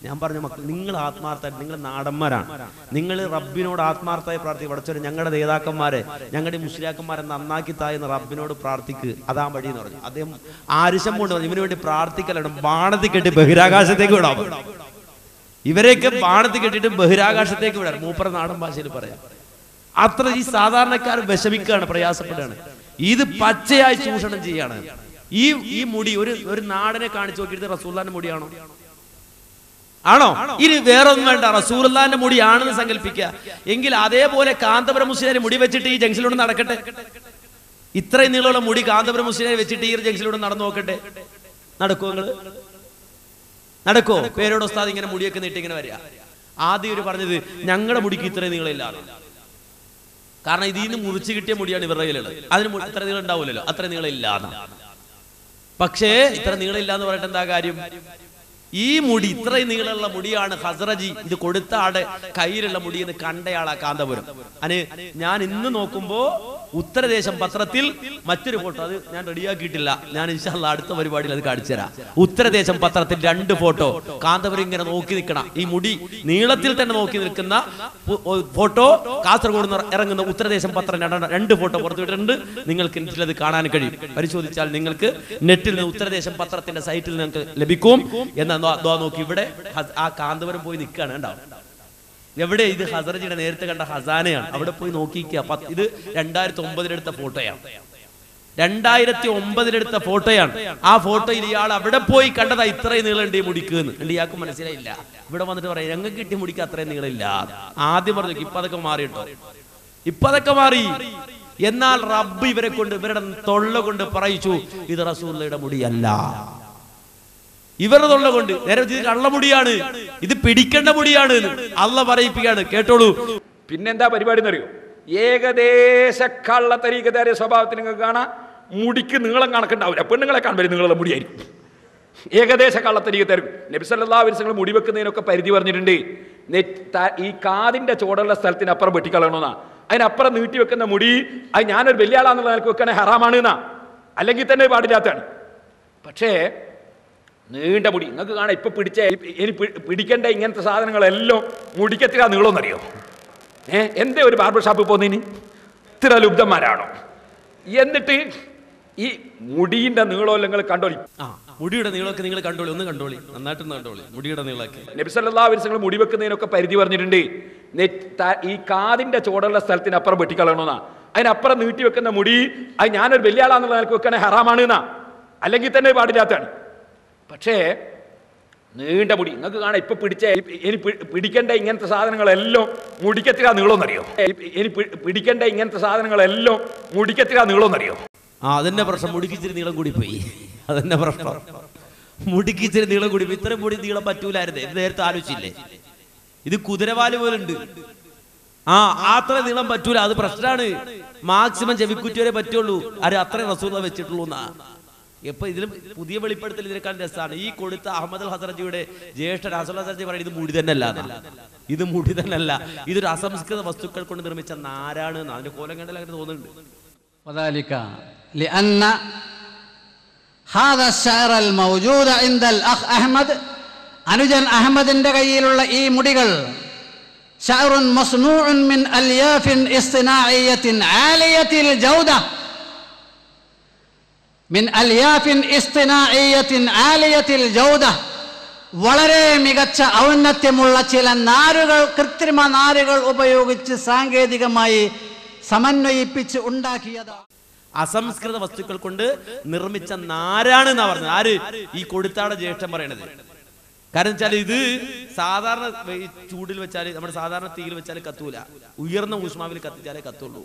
ഞാൻ പറഞ്ഞു, മക്കൾ നിങ്ങൾ ആത്മാർത്ഥമായിട്ട്, നിങ്ങൾ നാടന്മാരാണ്, നിങ്ങൾ റബ്ബിനോട് ആത്മാർത്ഥമായി പ്രാർത്ഥിക്കുക. പഠിച്ചവരെ ഞങ്ങളുടെ നേതാക്കന്മാരെ, ഞങ്ങളുടെ മുസ്ലിയാക്കന്മാരെ നന്നാക്കി തായെന്ന് റബ്ബിനോട് പ്രാർത്ഥിക്ക്, അതാ വഴി എന്ന് പറഞ്ഞു. അദ്ദേഹം ആരിശം കൊണ്ട് പറഞ്ഞു, ഇവന് വേണ്ടി പ്രാർത്ഥിക്കലാണ്, ബാണത്തിൽ കെട്ടി ബഹിരാകാശത്തേക്ക് വിടാം. ഇവരെയൊക്കെ ബാണത്തിൽ കെട്ടിയിട്ട് ബഹിരാകാശത്തേക്ക് വിടാം, മൂപ്പറ നാടൻ ഭാഷയിൽ പറയാം. അത്ര ഈ സാധാരണക്കാർ വിഷമിക്കുകയാണ്, പ്രയാസപ്പെടുകയാണ്. ഇത് പച്ചയായി ചൂഷണം ചെയ്യാണ്. ഈ മുടി ഒരു നാടനെ കാണിച്ചു നോക്കിയിട്ട് റസൂലുള്ളാഹിന്റെ മുടിയാണോ? ആണോ? ഇനി വേറൊന്നും വേണ്ട, റസൂലുള്ളാഹിന്റെ മുടിയാണെന്ന് സങ്കല്പിക്കുക. എങ്കിൽ അതേപോലെ കാന്തപുരം മുസ്ലിയാർ മുടി വെച്ചിട്ട് ഈ ജംഗ്ഷനിലൂടെ നടക്കട്ടെ. ഇത്രയും നീളമുള്ള മുടി കാന്തപുരം മുസ്ലിനെ വെച്ചിട്ട് ഈ ജംഗ്ഷനിലൂടെ നടന്നു നോക്കട്ടെ, നടക്കോ നിങ്ങള്? നടക്കോ? പേരോട് ഉസ്താദ് ഇങ്ങനെ മുടിയൊക്കെ നീട്ടി ഇങ്ങനെ വരിക. ആദ്യം ഒരു പറഞ്ഞത് ഞങ്ങളുടെ മുടിക്ക് ഇത്രയും നീളമില്ലാതെ, കാരണം ഇതിൽ നിന്ന് മുറിച്ച് കിട്ടിയ മുടിയാണ് ഇവരുടെ കയ്യിലുള്ളത്. അതിന് ഇത്ര നീളം ഉണ്ടാവില്ലല്ലോ, അത്ര നീളം ഇല്ലാന്ന്. പക്ഷേ ഇത്ര നീളം ഇല്ലാന്ന് പറഞ്ഞിട്ട് എന്താ കാര്യം? ഈ മുടി ഇത്രയും നീളമുള്ള മുടിയാണ് ഹസ്രജി ഇത് കൊടുത്ത ആടെ കയ്യിലുള്ള മുടി എന്ന് കണ്ടയാളാ കാന്തപുരം. അതിന് ഞാൻ ഇന്ന് നോക്കുമ്പോ ഉത്തരദേശം പത്രത്തിൽ മറ്റൊരു ഫോട്ടോ, അത് ഞാൻ റെഡിയാക്കിയിട്ടില്ല, ഞാൻ ഇൻഷാ അല്ലാഹ് അടുത്ത പരിപാടിയിൽ അത് കാണിച്ചു തരാം. ഉത്തരദേശം പത്രത്തിൽ 2 ഫോട്ടോ കാന്തപുരം ഇങ്ങനെ നോക്കി നിൽക്കണം, ഈ മുടി നീളത്തിൽ തന്നെ നോക്കി നിൽക്കുന്ന ഫോട്ടോ കാസർഗോഡ് നിന്ന് ഇറങ്ങുന്ന ഉത്തരദേശം പത്രം 2 ഫോട്ടോ പുറത്തുവിട്ടിട്ടുണ്ട്. നിങ്ങൾക്ക് നെറ്റിൽ അത് കാണാൻ കഴിയും. പരിശോധിച്ചാൽ നിങ്ങൾക്ക് നെറ്റിൽ നിന്ന് ഉത്തരദേശം പത്രത്തിന്റെ സൈറ്റിൽ നിങ്ങൾക്ക് ലഭിക്കും. എന്നാ നോക്കി ഇവിടെ ആ കാന്തപുരം പോയി നിൽക്കുകയാണ്, ഉണ്ടാവും. എവിടെ? ഇത് ഹസ്രജിയുടെ നേരത്തെ കണ്ട ഹസാനയാണ്. അവിടെ പോയി നോക്കിക്കുക. ഇത് 2009 എടുത്ത ഫോട്ടോയാണ്. 2009 എടുത്ത ഫോട്ടോയാണ്. ആ ഫോട്ടോയിൽ ഇയാൾ അവിടെ പോയി കണ്ടതാ ഇത്രയും നീളം ഈ മുടിക്ക് എന്ന്. ഇയാൾക്ക് മനസ്സിലായില്ല. ഇവിടെ വന്നിട്ട് പറയാം ഞങ്ങൾക്ക് കിട്ടിയ മുടിക്ക് അത്രയും നീളമില്ല. ആദ്യം പറഞ്ഞു ഇപ്പൊ അതൊക്കെ മാറിയിട്ടോ, ഇപ്പൊ അതൊക്കെ മാറി. എന്നാൽ റബ്ബ് ഇവരെ കൊണ്ട് ഇവരുടെ തൊള്ള കൊണ്ട് പറയിച്ചു ഇത് റസൂലുള്ളാഹിയുടെ മുടിയല്ല. ഇവരുടെ തൊള്ള കൊണ്ട് നേരെ ഇത് കള്ളമുടിയാണ്, ഇത് പിടിക്കേണ്ട മുടിയാണ് അള്ളാഹ് പറയിപ്പിക്കുകയാണ്. കേട്ടോളൂ. പിന്നെന്താ പരിപാടി എന്നറിയോ? ഏകദേശ കള്ള തരീഖുകാരുടെ സ്വഭാവത്തിൽ നിങ്ങൾക്ക് കാണാം. മുടിക്ക് നീളം കണക്കുണ്ടാവില്ല, പെണ്ണുങ്ങളെ കാണുമ്പോൾ നിങ്ങളുടെ മുടിയായിരിക്കും. ഏകദേശ കള്ള തരീഖുകാർ നബി സല്ലല്ലാഹു അലൈഹി വസല്ലം മുടി വെക്കുന്നതിനൊക്കെ പരിധി പറഞ്ഞിട്ടുണ്ട്. ഈ കാതിന്റെ ചോടുള്ള സ്ഥലത്തിനപ്പുറം വെട്ടിക്കളയണമെന്നാ. അതിനപ്പുറം നീട്ടി വെക്കുന്ന മുടി അത് ഞാനൊരു വലിയ ആളാന്നുള്ള നിലക്ക് വെക്കണേ ഹറാമാണ് എന്നാ, അല്ലെങ്കിൽ തന്നെ പാടില്ലാത്തതാണ്. പക്ഷേ നീണ്ട മുടി നിങ്ങൾക്ക് കാണാം. ഇപ്പൊ ഇനി പിടിക്കേണ്ട ഇങ്ങനത്തെ സാധനങ്ങളെല്ലാം മുടിക്കെത്തിരാ നീളമെന്നറിയോ? എന്തേ ഒരു ബാർബർ ഷാപ്പിൽ പോകുന്നതിന് ഇത്ര ലുബ്ധന്മാരാണോ? എന്നിട്ട് ഈ മുടിയുടെ നീളം നിങ്ങൾ കണ്ടോളി. മുടിയുടെ നീളമൊക്കെ നിങ്ങൾ കണ്ടോളി, ഒന്ന് കണ്ടോളി, നന്നായിട്ടൊന്ന് കണ്ടോളി മുടിയുടെ നീളമൊക്കെ. നബി സല്ലല്ലാഹു അലൈഹി വസല്ലം മുടി വെക്കുന്നതിനൊക്കെ പരിധി പറഞ്ഞിട്ടുണ്ട്. ഈ കാതിന്റെ ചോടുള്ള സ്ഥലത്തിനപ്പുറം വെട്ടിക്കളയണമെന്നാ. അതിനപ്പുറം നീട്ടി വെക്കുന്ന മുടി അത് ഞാനൊരു വലിയ ആളാന്നുള്ള നിലക്ക് വെക്കണേ ഹറാമാണ് എന്നാ, അല്ലെങ്കിൽ തന്നെ പാടില്ലാത്തതാണ്. പക്ഷേ നീണ്ട മുടി നിങ്ങൾക്ക് കാണാം. ഇപ്പൊ ഇനി പിടിക്കേണ്ട ഇങ്ങനത്തെ സാധനങ്ങളെല്ലാം മുടിക്കെത്തിരാ നീളമെന്നറിയോ? ഇനി പിടിക്കേണ്ട ഇങ്ങനത്തെ സാധനങ്ങളെല്ലാം മുടിക്കെത്തിരാ നീളമെന്നറിയോ? അതെന്നെ പ്രശ്നം. മുടിക്കിച്ചിരി നീളം കൂടി പോയി, അതെന്നെ പ്രശ്നം. മുടിക്കിച്ചിരി നീളം കൂടി പോയി. ഇത്രയും മുടി നീളം പറ്റൂലായിരുന്നു. ഇത് നേരത്തെ ആലോചിച്ചില്ലേ? ഇത് കുതിരവാല് പോലുണ്ട്. അത്ര നീളം പറ്റൂല, അത് പ്രശ്നമാണ്. മാക്സിമം ചെവിക്കുറ്റി വരെ പറ്റുള്ളൂ. അത് അത്രയും റസൂലുള്ളാഹി വെച്ചിട്ടുള്ളൂ എന്നാ. ഇപ്പൊ ഇതിലും പുതിയ വെളിപ്പെടുത്തൽ ഇതിനേക്കാൾ രസമാണ്. ഈ കൊടുത്ത അഹമ്മദ് ഹസ്രജിയുടെ ജ്യേഷ്ഠൻ ഹസൻ ഹസ്രജി പറയുന്നത് ഇത് മുടി തന്നെയല്ല, ഇത് മുടി തന്നെയല്ല, ഇതൊരു അസംസ്കൃത വസ്തുക്കൾ കൊണ്ട് നിർമ്മിച്ച നാരാണ്. അതിന്റെ കോലം കണ്ടാൽ അങ്ങനെ തോന്നുന്നുണ്ട്. അനുജൻ അഹമ്മദിന്റെ കയ്യിലുള്ള ഈ മുടികൾ ശഅറുൻ മസ്നൂഉൻ മിൻ അൽയാഫിൻ ഇസ്തിനാഇയത്തിൻ ആലിയത്തിൽ ജൗദ മിൻ അൽയാഫിൻ ഇസ്തിനാഇയത്തിൻ ആലിയത്തിൽ ജൗദ, വളരെ മികച്ച ഔന്നത്യമുള്ള ചില നാരുകൾ, കൃത്രിമ നാരുകൾ ഉപയോഗിച്ച് സാങ്കേതികമായി സമന്വയിപ്പിച്ച് ഉണ്ടാക്കിയതാണ്. അസംസ്കൃത വസ്തുക്കൾ കൊണ്ട് നിർമ്മിച്ച നാരാണ് എന്നാ പറഞ്ഞത്. ആര്? ഈ കൊടുത്താടെ ജ്യേഷ്ഠൻ പറയണത്. കാരണം വെച്ചാൽ ഇത് സാധാരണ ചൂടിൽ വെച്ചാൽ, നമ്മുടെ സാധാരണ തീയിൽ വെച്ചാൽ കത്തൂല, ഉയർന്ന ഊഷ്മാവിൽ കത്തിച്ചാലേ കത്തുള്ളൂ.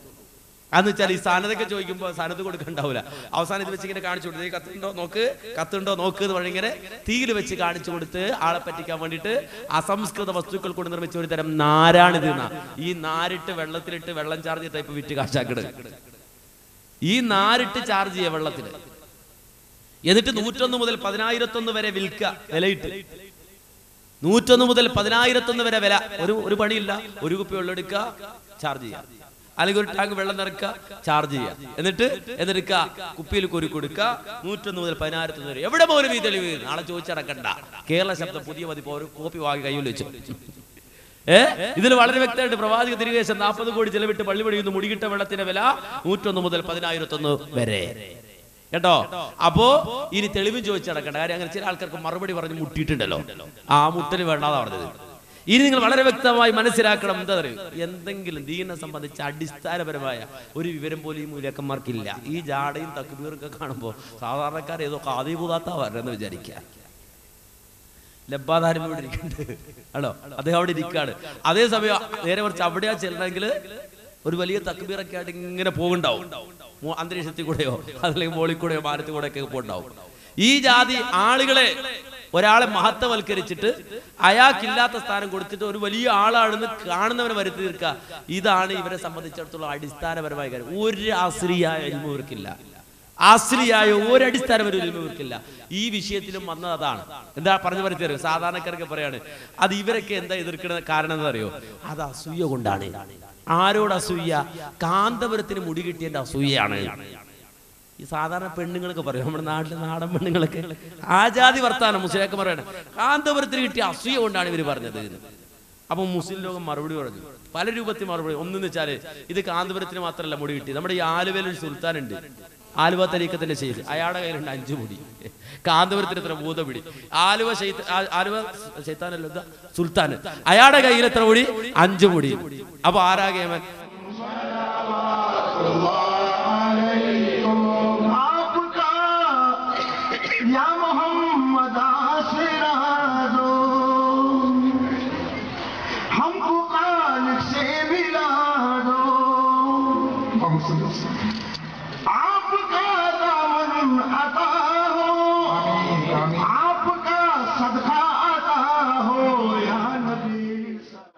അതെന്ന് വെച്ചാൽ ഈ സ്ഥാനത്തൊക്കെ ചോദിക്കുമ്പോൾ സ്ഥാനത്ത് കൊടുക്കണ്ടാവില്ല. അവസാനം ഇത് വെച്ച് ഇങ്ങനെ കാണിച്ചു കൊടുത്ത് കത്തുണ്ടോ നോക്ക്, കത്തുണ്ടോ നോക്ക് എന്ന് പറഞ്ഞ് ഇങ്ങനെ തീയിൽ വെച്ച് കാണിച്ചു കൊടുത്ത് ആളെ പറ്റിക്കാൻ വേണ്ടിയിട്ട് അസംസ്കൃത വസ്തുക്കൾ കൊണ്ട് നിർമ്മിച്ച ഒരു തരം നാരാണിത് എന്നാ. ഈ നാരിട്ട് വെള്ളത്തിലിട്ട് വെള്ളം ചാർജ് ചെയ്ത ഇപ്പൊ വിറ്റ് കാശാക്കിട്. ഈ നാരിട്ട് ചാർജ് ചെയ്യുക വെള്ളത്തില്, എന്നിട്ട് 101 മുതൽ 10,001 വരെ വിൽക്കുക വിലയിട്ട്. 101 മുതൽ 10,001 വരെ വില. ഒരു പണിയില്ല. ഒരു കുപ്പി വെള്ളം എടുക്കുക, ചാർജ് ചെയ്യുക, അല്ലെങ്കിൽ ഒരു ടാങ്ക് വെള്ളം നിറക്കുക, ചാർജ് ചെയ്യുക, എന്നിട്ട് കുപ്പിയിൽ കോരി കൊടുക്കുക. 101 മുതൽ 10,001 വരെ. എവിടെ പോലും ഈ തെളിവ്? നാളെ ചോദിച്ചടക്കണ്ട. കേരള ശബ്ദം പുതിയ മതി. ഒരു കോപ്പി വാങ്ങി കയ്യിൽ വെച്ചു. ഇതിൽ വളരെ വ്യക്തമായിട്ട് പ്രവാചക തിരുവേശം 40 കോടി ചെലവിട്ട് പള്ളി പണിയുന്നു. മുടികിട്ട വെള്ളത്തിന്റെ വില 101 മുതൽ 10,001 വരെ. കേട്ടോ? അപ്പോ ഇനി തെളിവും ചോദിച്ചടക്കണ്ട. കാര്യം അങ്ങനെ ചില ആൾക്കാർക്ക് മറുപടി പറഞ്ഞ് മുട്ടിയിട്ടുണ്ടല്ലോ. ആ മുട്ടല് വേണ്ടാതാ പറഞ്ഞത്. ഇനി നിങ്ങൾ വളരെ വ്യക്തമായി മനസ്സിലാക്കണം. എന്താ പറയുക, എന്തെങ്കിലും ദീനെ സംബന്ധിച്ച അടിസ്ഥാനപരമായ ഒരു വിവരം പോലും ഈ മൂലക്കന്മാർക്കില്ല. ഈ ജാടയും തക്ബീറൊക്കെ കാണുമ്പോൾ സാധാരണക്കാർ ഏതോ കാതി കൂതാത്താ വരണമെന്ന് വിചാരിക്കുക. ലബ്ബാധാരം ഇരിക്കുന്നുണ്ട് ആണോ, അദ്ദേഹം അവിടെ ഇരിക്കുകയാണ്. അതേസമയം നേരെ കുറച്ച് അവിടെയാ ചെല്ലണമെങ്കിൽ ഒരു വലിയ തക്ബീറൊക്കെ ആയിട്ട് ഇങ്ങനെ പോകുണ്ടാവും, അന്തരീക്ഷത്തിൽ കൂടെയോ അതല്ലെങ്കിൽ മോളിൽ കൂടെയോ മാനത്തിൽ കൂടെ ഒക്കെ പോണ്ടാവും. ഈ ജാതി ആളുകളെ, ഒരാളെ മഹത്വവൽക്കരിച്ചിട്ട് അയാൾക്കില്ലാത്ത സ്ഥാനം കൊടുത്തിട്ട് ഒരു വലിയ ആളാണെന്ന് കാണുന്നവനെ വരുത്തി തീർക്കുക, ഇതാണ് ഇവരെ സംബന്ധിച്ചിടത്തോളം അടിസ്ഥാനപരമായ കാര്യം. ഒരു അസ്ലിയായ ഇൽമു ഇവർക്കില്ല, അസ്ലിയായ ഒരു അടിസ്ഥാനപരമായ ഇൽമു ഇവർക്കില്ല. ഈ വിഷയത്തിലും വന്നത് അതാണ്. എന്താ പറഞ്ഞു വരുത്തി അറിയോ? സാധാരണക്കാരൊക്കെ പറയാണ് അത് ഇവരൊക്കെ എന്താ എതിർക്കുന്ന കാരണം എന്താ അറിയോ? അത് അസൂയ കൊണ്ടാണ്. ആരോട് അസൂയ? കാന്തപുരത്തിന് മുടി കിട്ടിയതിന്റെ അസൂയയാണ്. ഈ സാധാരണ പെണ്ണുങ്ങളൊക്കെ പറയും, നമ്മുടെ നാട്ടിലെ നാടൻ പെണ്ണുങ്ങളൊക്കെ ആജാതി വർത്താനം മുസ്ലിമൊക്കെ പറയണം, കാന്തപുരത്തിന് കിട്ടിയ അസൂയ കൊണ്ടാണ് ഇവർ പറഞ്ഞത്. അപ്പൊ മുസ്ലിം ലോകം മറുപടി പറഞ്ഞു, പല രൂപത്തിൽ മറുപടി. ഒന്നെന്ന് വെച്ചാല് ഇത് കാന്തപുരത്തിന് മാത്രമല്ല മുടി കിട്ടി. നമ്മുടെ ഈ ആലുവയിൽ ഒരു സുൽത്താൻ ഉണ്ട്, ആലുവ തരീക്കത്തിന്റെ ഷെയ്ഖ്, അയാളുടെ കയ്യിലുണ്ട് 5 മുടി. കാന്തപുരത്തിന് എത്ര ഭൂതപിടി. ആലുവ ശൈത്താനല്ല സുൽത്താൻ, അയാളുടെ കയ്യിൽ എത്ര മുടി? 5 മുടി. അപ്പൊ ആരാകേമൻ?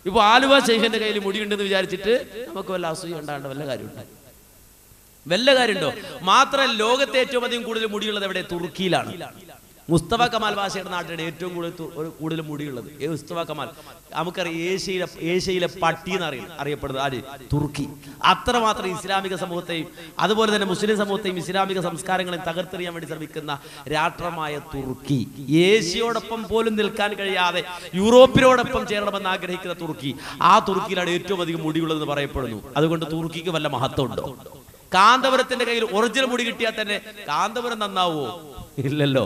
ഇപ്പൊ ആലുവ ശൈഖിന്റെ കയ്യിൽ മുടിയുണ്ടെന്ന് വിചാരിച്ചിട്ട് നമുക്ക് വല്ല അസൂയ ഉണ്ടാകേണ്ട വല്ല കാര്യമുണ്ടോ? വല്ല കാര്യമുണ്ടോ? മാത്രമല്ല, ലോകത്തെ ഏറ്റവും അധികം കൂടുതൽ മുടിയുള്ളത് എവിടെ? തുർക്കിയിലാണ്. മുസ്തഫ കമാൽ ബാഷയുടെ നാട്ടിലാണ് ഏറ്റവും കൂടുതൽ മുടിയുള്ളത്. മുസ്തഫ കമാൽ നമുക്കറിയാം, ഏഷ്യയിലെ പട്ടി എന്ന് അറിയപ്പെടുന്നത് ആര്? തുർക്കി. അത്രമാത്രം ഇസ്ലാമിക സമൂഹത്തെയും അതുപോലെ തന്നെ മുസ്ലിം സമൂഹത്തെയും ഇസ്ലാമിക സംസ്കാരങ്ങളെയും തകർത്തെറിയാൻ വേണ്ടി ശ്രമിക്കുന്ന രാഷ്ട്രമായ തുർക്കി. ഏഷ്യയോടൊപ്പം പോലും നിൽക്കാൻ കഴിയാതെ യൂറോപ്പിനോടൊപ്പം ചേരണമെന്ന് ആഗ്രഹിക്കുന്ന തുർക്കി, ആ തുർക്കിയിലാണ് ഏറ്റവും അധികം മുടിയുള്ളതെന്ന് പറയപ്പെടുന്നു. അതുകൊണ്ട് തുർക്കിക്ക് വല്ല മഹത്വം ഉണ്ടോ? കാന്തപുരത്തിന്റെ കയ്യിൽ ഒറിജിനൽ മുടി കിട്ടിയാൽ തന്നെ കാന്തപുരം നന്നാവോ? ഇല്ലല്ലോ.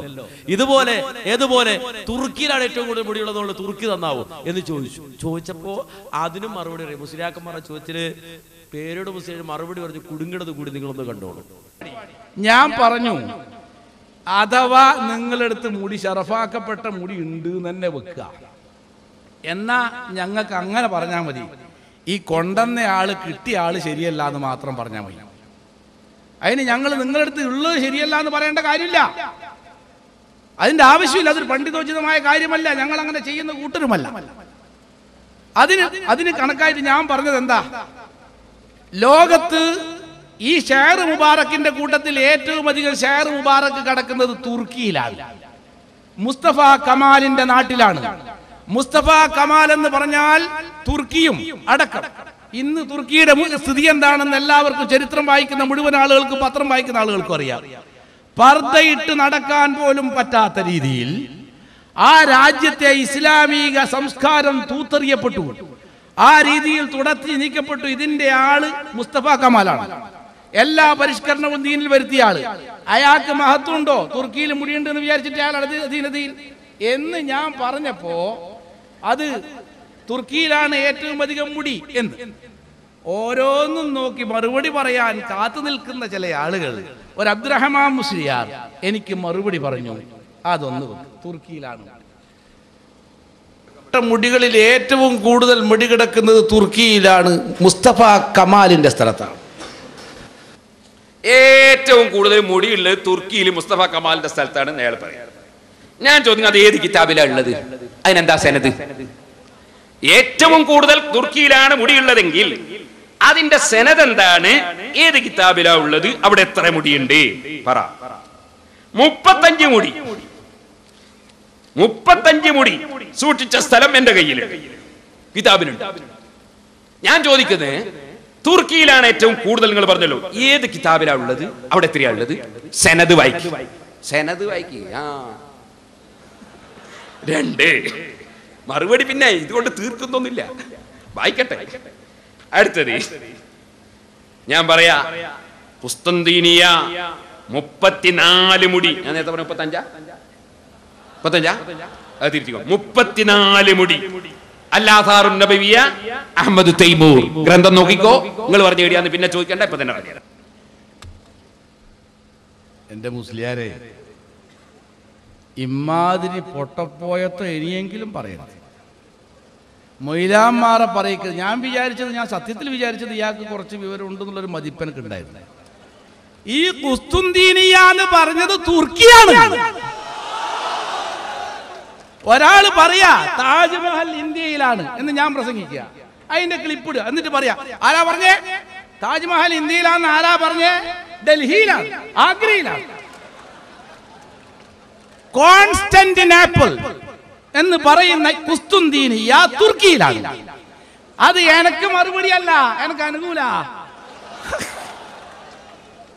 ഏതുപോലെ തുർക്കിയിലാണ് ഏറ്റവും കൂടുതൽ മുടിയുള്ളതുകൊണ്ട് തുർക്കി നന്നാവോ എന്ന് ചോദിച്ചപ്പോ അതിനും മറുപടി അറിയാം. മുസ്ലിയാക്കന്മാരെ ചോദിച്ചിട്ട് പേരോട് മുസ്ലിം മറുപടി പറഞ്ഞു, കുടുങ്ങണത് കൂടി നിങ്ങളൊന്ന് കണ്ടോളൂ. ഞാൻ പറഞ്ഞു, അഥവാ നിങ്ങളെടുത്ത് മുടി ഷറഫാക്കപ്പെട്ട മുടി ഉണ്ട് തന്നെ വെക്കുക, എന്നാ ഞങ്ങൾക്ക് അങ്ങനെ പറഞ്ഞാൽ മതി. ഈ കൊണ്ടുവന്ന ആള് കിട്ടിയ ആള് ശരിയല്ല എന്ന് മാത്രം പറഞ്ഞാൽ മതി. അതിന് ഞങ്ങൾ നിങ്ങളടുത്ത് ഉള്ളത് ശരിയല്ല എന്ന് പറയേണ്ട കാര്യമില്ല, അതിന്റെ ആവശ്യമില്ല. അതൊരു പണ്ഡിതോചിതമായ കാര്യമല്ല, ഞങ്ങൾ അങ്ങനെ ചെയ്യുന്ന കൂട്ടരുമല്ല. അതിന് കണക്കായിട്ട് ഞാൻ പറഞ്ഞത് എന്താ, ലോകത്ത് ഈ ഷെയർ മുബാറക്കിന്റെ കൂട്ടത്തിൽ ഏറ്റവും അധികം ഷെയർ മുബാറക്ക് കിടക്കുന്നത് തുർക്കിയിലാണ്, മുസ്തഫ കമാലിന്റെ നാട്ടിലാണ്. മുസ്തഫ കമാൽ എന്ന് പറഞ്ഞാൽ തുർക്കിയും അടക്കം. ഇന്ന് തുർക്കിയുടെ സ്ഥിതി എന്താണെന്ന് എല്ലാവർക്കും, ചരിത്രം വായിക്കുന്ന മുഴുവൻ ആളുകൾക്കും പത്രം വായിക്കുന്ന ആളുകൾക്കും അറിയാം. പർദ്ദയിട്ട് നടക്കാൻ പോലും പറ്റാത്ത രീതിയിൽ ആ രാജ്യത്തെ ഇസ്ലാമിക സംസ്കാരം തൂത്തെറിയപ്പെട്ടു, ആ രീതിയിൽ തുടച്ചു നീക്കപ്പെട്ടു. ഇതിന്റെ ആള് മുസ്തഫ കമാലാണ്. എല്ലാ പരിഷ്കരണവും ദീനിൽ വരുത്തിയ ആള്. അയാൾക്ക് മഹത്വം ഉണ്ടോ? തുർക്കിയിൽ മുടിയുണ്ടെന്ന് വിചാരിച്ചിട്ട് അയാൾ അധീനതയിൽ എന്ന് ഞാൻ പറഞ്ഞപ്പോ അത് തുർക്കിയിലാണ് ഏറ്റവും അധികം മുടി എന്ന് ഓരോന്നും നോക്കി മറുപടി പറയാൻ കാത്തു നിൽക്കുന്ന ചില ആളുകൾ. ഒരു അബ്ദുറഹ്മാൻ മുസ്ലിയാർ എനിക്ക് മറുപടി പറഞ്ഞു, അതൊന്ന് തുർക്കിയിലാണ്. മുടികളിൽ ഏറ്റവും കൂടുതൽ മുടി കിടക്കുന്നത് തുർക്കിയിലാണ്, മുസ്തഫ കമാലിന്റെ സ്ഥലത്താണ്. ഏറ്റവും കൂടുതൽ മുടിയുള്ളത് തുർക്കിയിൽ മുസ്തഫ കമാലിന്റെ സ്ഥലത്താണ് അയാൾ പറയാറ്. ഞാൻ ചോദിക്കുന്നത് അത് ഏത് കിതാബിലാണ് ഉള്ളത്? അതിനെന്താ സനദ്? ഏറ്റവും കൂടുതൽ തുർക്കിയിലാണ് മുടിയുള്ളതെങ്കിൽ അതിന്റെ സനദ് എന്താണ്? ഏത് കിതാബിലാ ഉള്ളത്? അവിടെ എത്ര മുടിയുണ്ട് പറ. 35 മുടി. 35 മുടി സൂക്ഷിച്ച സ്ഥലം എന്റെ കയ്യിലുണ്ട്, കിതാബിലുണ്ട്. ഞാൻ ചോദിക്കുന്നത് തുർക്കിയിലാണ് ഏറ്റവും കൂടുതൽ. നിങ്ങൾ പറഞ്ഞല്ലോ, ഏത് കിതാബിലാ ഉള്ളത്? അവിടെ എത്രയാ ഉള്ളത്? സനദ് വായിക്കും, സനദ് വായിക്കുക. 2 മറുപടി പിന്നെ ഇതുകൊണ്ട് തീർക്കുന്നൊന്നുമില്ല, വായിക്കട്ടെ. അടുത്തത് ഞാൻ പറയാ, കുസ്തന്തീനിയ 34 മുടി. ഞാൻ നേരത്തെ പറഞ്ഞ 35 അത് തിരിച്ചു 34 മുടി. അല്ലാഥാറുൻ നബവിയ അഹ്മദ് തൈമൂർ ഗ്രന്ഥം നോക്കിക്കോ. നിങ്ങൾ പറഞ്ഞു കേടിയാന്ന് പിന്നെ ചോദിക്കണ്ട, ഇപ്പൊ തന്നെ പറയാം. എന്റെ മുസ്ലിയാരെ, ഇമാതിരി പൊട്ടപ്പോയത്തോ ഇനിയെങ്കിലും പറയരുത്. മൊയ്ലാന്മാരെ പറയിക്കുന്നത്. ഞാൻ സത്യത്തിൽ വിചാരിച്ചത് ഇയാൾക്ക് കുറച്ച് വിവരം ഉണ്ടെന്നുള്ളൊരു മതിപ്പനക്ക് ഉണ്ടായിരുന്നു. ഈ കുസ്തുന്തീനിയ എന്ന് പറഞ്ഞത് തുർക്കിയാണ്. ഒരാൾ പറയാ താജ്മഹൽ ഇന്ത്യയിലാണ് എന്ന് ഞാൻ പ്രസംഗിക്കുക, അതിന്റെ ക്ലിപ്പ് ഇടുക, എന്നിട്ട് പറയാ ആരാ പറഞ്ഞേ താജ്മഹൽ ഇന്ത്യയിലാന്ന്? ആരാ പറഞ്ഞേ? ഡൽഹിയിലാണ്, ആഗ്രയിലാണ്. കോൺസ്റ്റന്റിനോപ്പിൾ എന്ന് പറയുന്ന കുസ്തുന്തീനിയ തുർക്കിയിലാണ്. അത് എനക്ക് മറുപടിയല്ല, എനക്ക് അനുകൂല.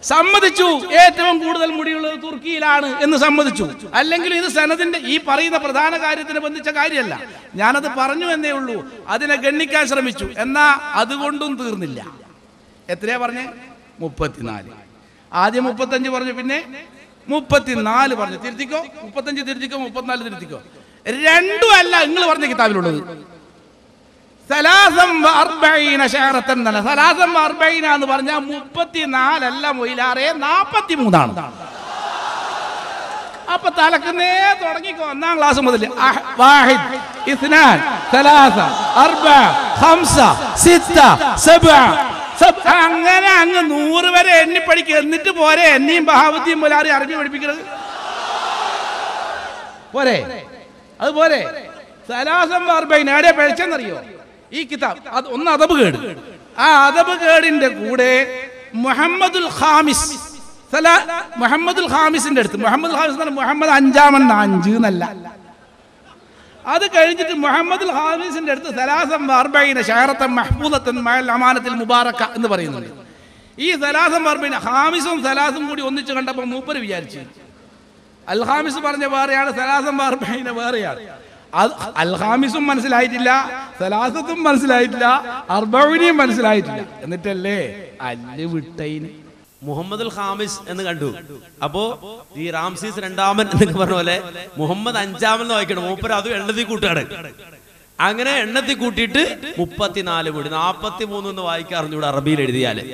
സമ്മതിച്ചു, ഏറ്റവും കൂടുതൽ മുടിയുള്ളത് തുർക്കിയിലാണ് എന്ന് സമ്മതിച്ചു. അല്ലെങ്കിൽ ഇത് സനദിന്റെ ഈ പറയുന്ന പ്രധാന കാര്യത്തിന് ബന്ധിച്ച കാര്യമല്ല. ഞാനത് പറഞ്ഞു എന്നേ ഉള്ളൂ, അതിനെ ഗണ്ണിക്കാൻ ശ്രമിച്ചു. എന്നാ അതുകൊണ്ടും തീർന്നില്ല. എത്രയാ പറഞ്ഞേ? 34. ആദ്യം 35 പറഞ്ഞു, പിന്നെ 34 പറഞ്ഞു. തിരുത്തിക്കോ, 35 തിരുത്തിക്കോ, 34 തിരുത്തിക്കോ. രണ്ടും അല്ല നിങ്ങൾ പറഞ്ഞ കിതാബിലുള്ളത്. സലാസം 40 ശഅറത്തൻ തന്നെ. സലാസം 40 എന്ന് പറഞ്ഞാൽ 34 അല്ല മൊയിലാറേ, 43 അപ്പൊ തലക്കുന്നേ തുടങ്ങിക്കോ. 1ാം ക്ലാസ് മുതൽ 1 2 3 4 5 6 7 അങ്ങനെ അങ്ങ് 100 വരെ എണ്ണി പഠിക്കുക. എന്നിട്ട് പോരെ എന്നെയും ബഹാവത്തിയും മൊയിലാറി അറബി പഠിപ്പിക്കുന്നത്? പോരെ? അതുപോലെ സലാസം 40 എവിടെ പഠിച്ചെന്നറിയോ? ഈ കിതാബ് അത് ഒന്ന് അദബ് കേട്. ആ അദബ് കേടിന്റെ കൂടെ മുഹമ്മദുൽ ഖാമിസിന്റെ അടുത്ത്, മുഹമ്മദുൽ ഖാമിസ് മുഹമ്മദ് 5 എന്നല്ല, അത് കഴിഞ്ഞിട്ട് മുഹമ്മദുൽ ഖാമിസിന്റെ അടുത്ത് സലാസം 40 ശഅറത്തൻ മഹ്ഫൂദത്തൻ മഅൽ അമാനത്തിൽ മുബാറക എന്ന് പറയുന്നുണ്ട്. ഈ സലാസം 40 ഖാമിസും സലാസും കൂടി ഒന്നിച്ച് കണ്ടപ്പോൾ മൂപ്പര് വിചാരിച്ചു അൽ ഖാമിസ് പറഞ്ഞ വേറെയാണ്, സലാസം 40 വേറെയാണ്. അൽ ഖാമിസും മനസ്സിലായിട്ടില്ല, സലാസത്തും മനസ്സിലായിട്ടില്ല, 40 മനസ്സിലായിട്ടില്ല. എന്നിട്ടല്ലേ അല്ല് വിട്ടൈന് മുഹമ്മദുൽ ഖാമിസ് എന്ന് കണ്ടു. അപ്പോ ഈ റാംസീസ് 2 എന്നൊക്കെ പറഞ്ഞ പോലെ മുഹമ്മദ് 5 വായിക്കണം. മൂപ്പര് അത് എണ്ണത്തിൽ കൂട്ടാണ്. അങ്ങനെ എണ്ണത്തിൽ കൂട്ടിയിട്ട് 34 കൂടി 43 എന്ന് വായിക്കാൻ അറിഞ്ഞൂടെ അറബിയിൽ എഴുതിയാല്.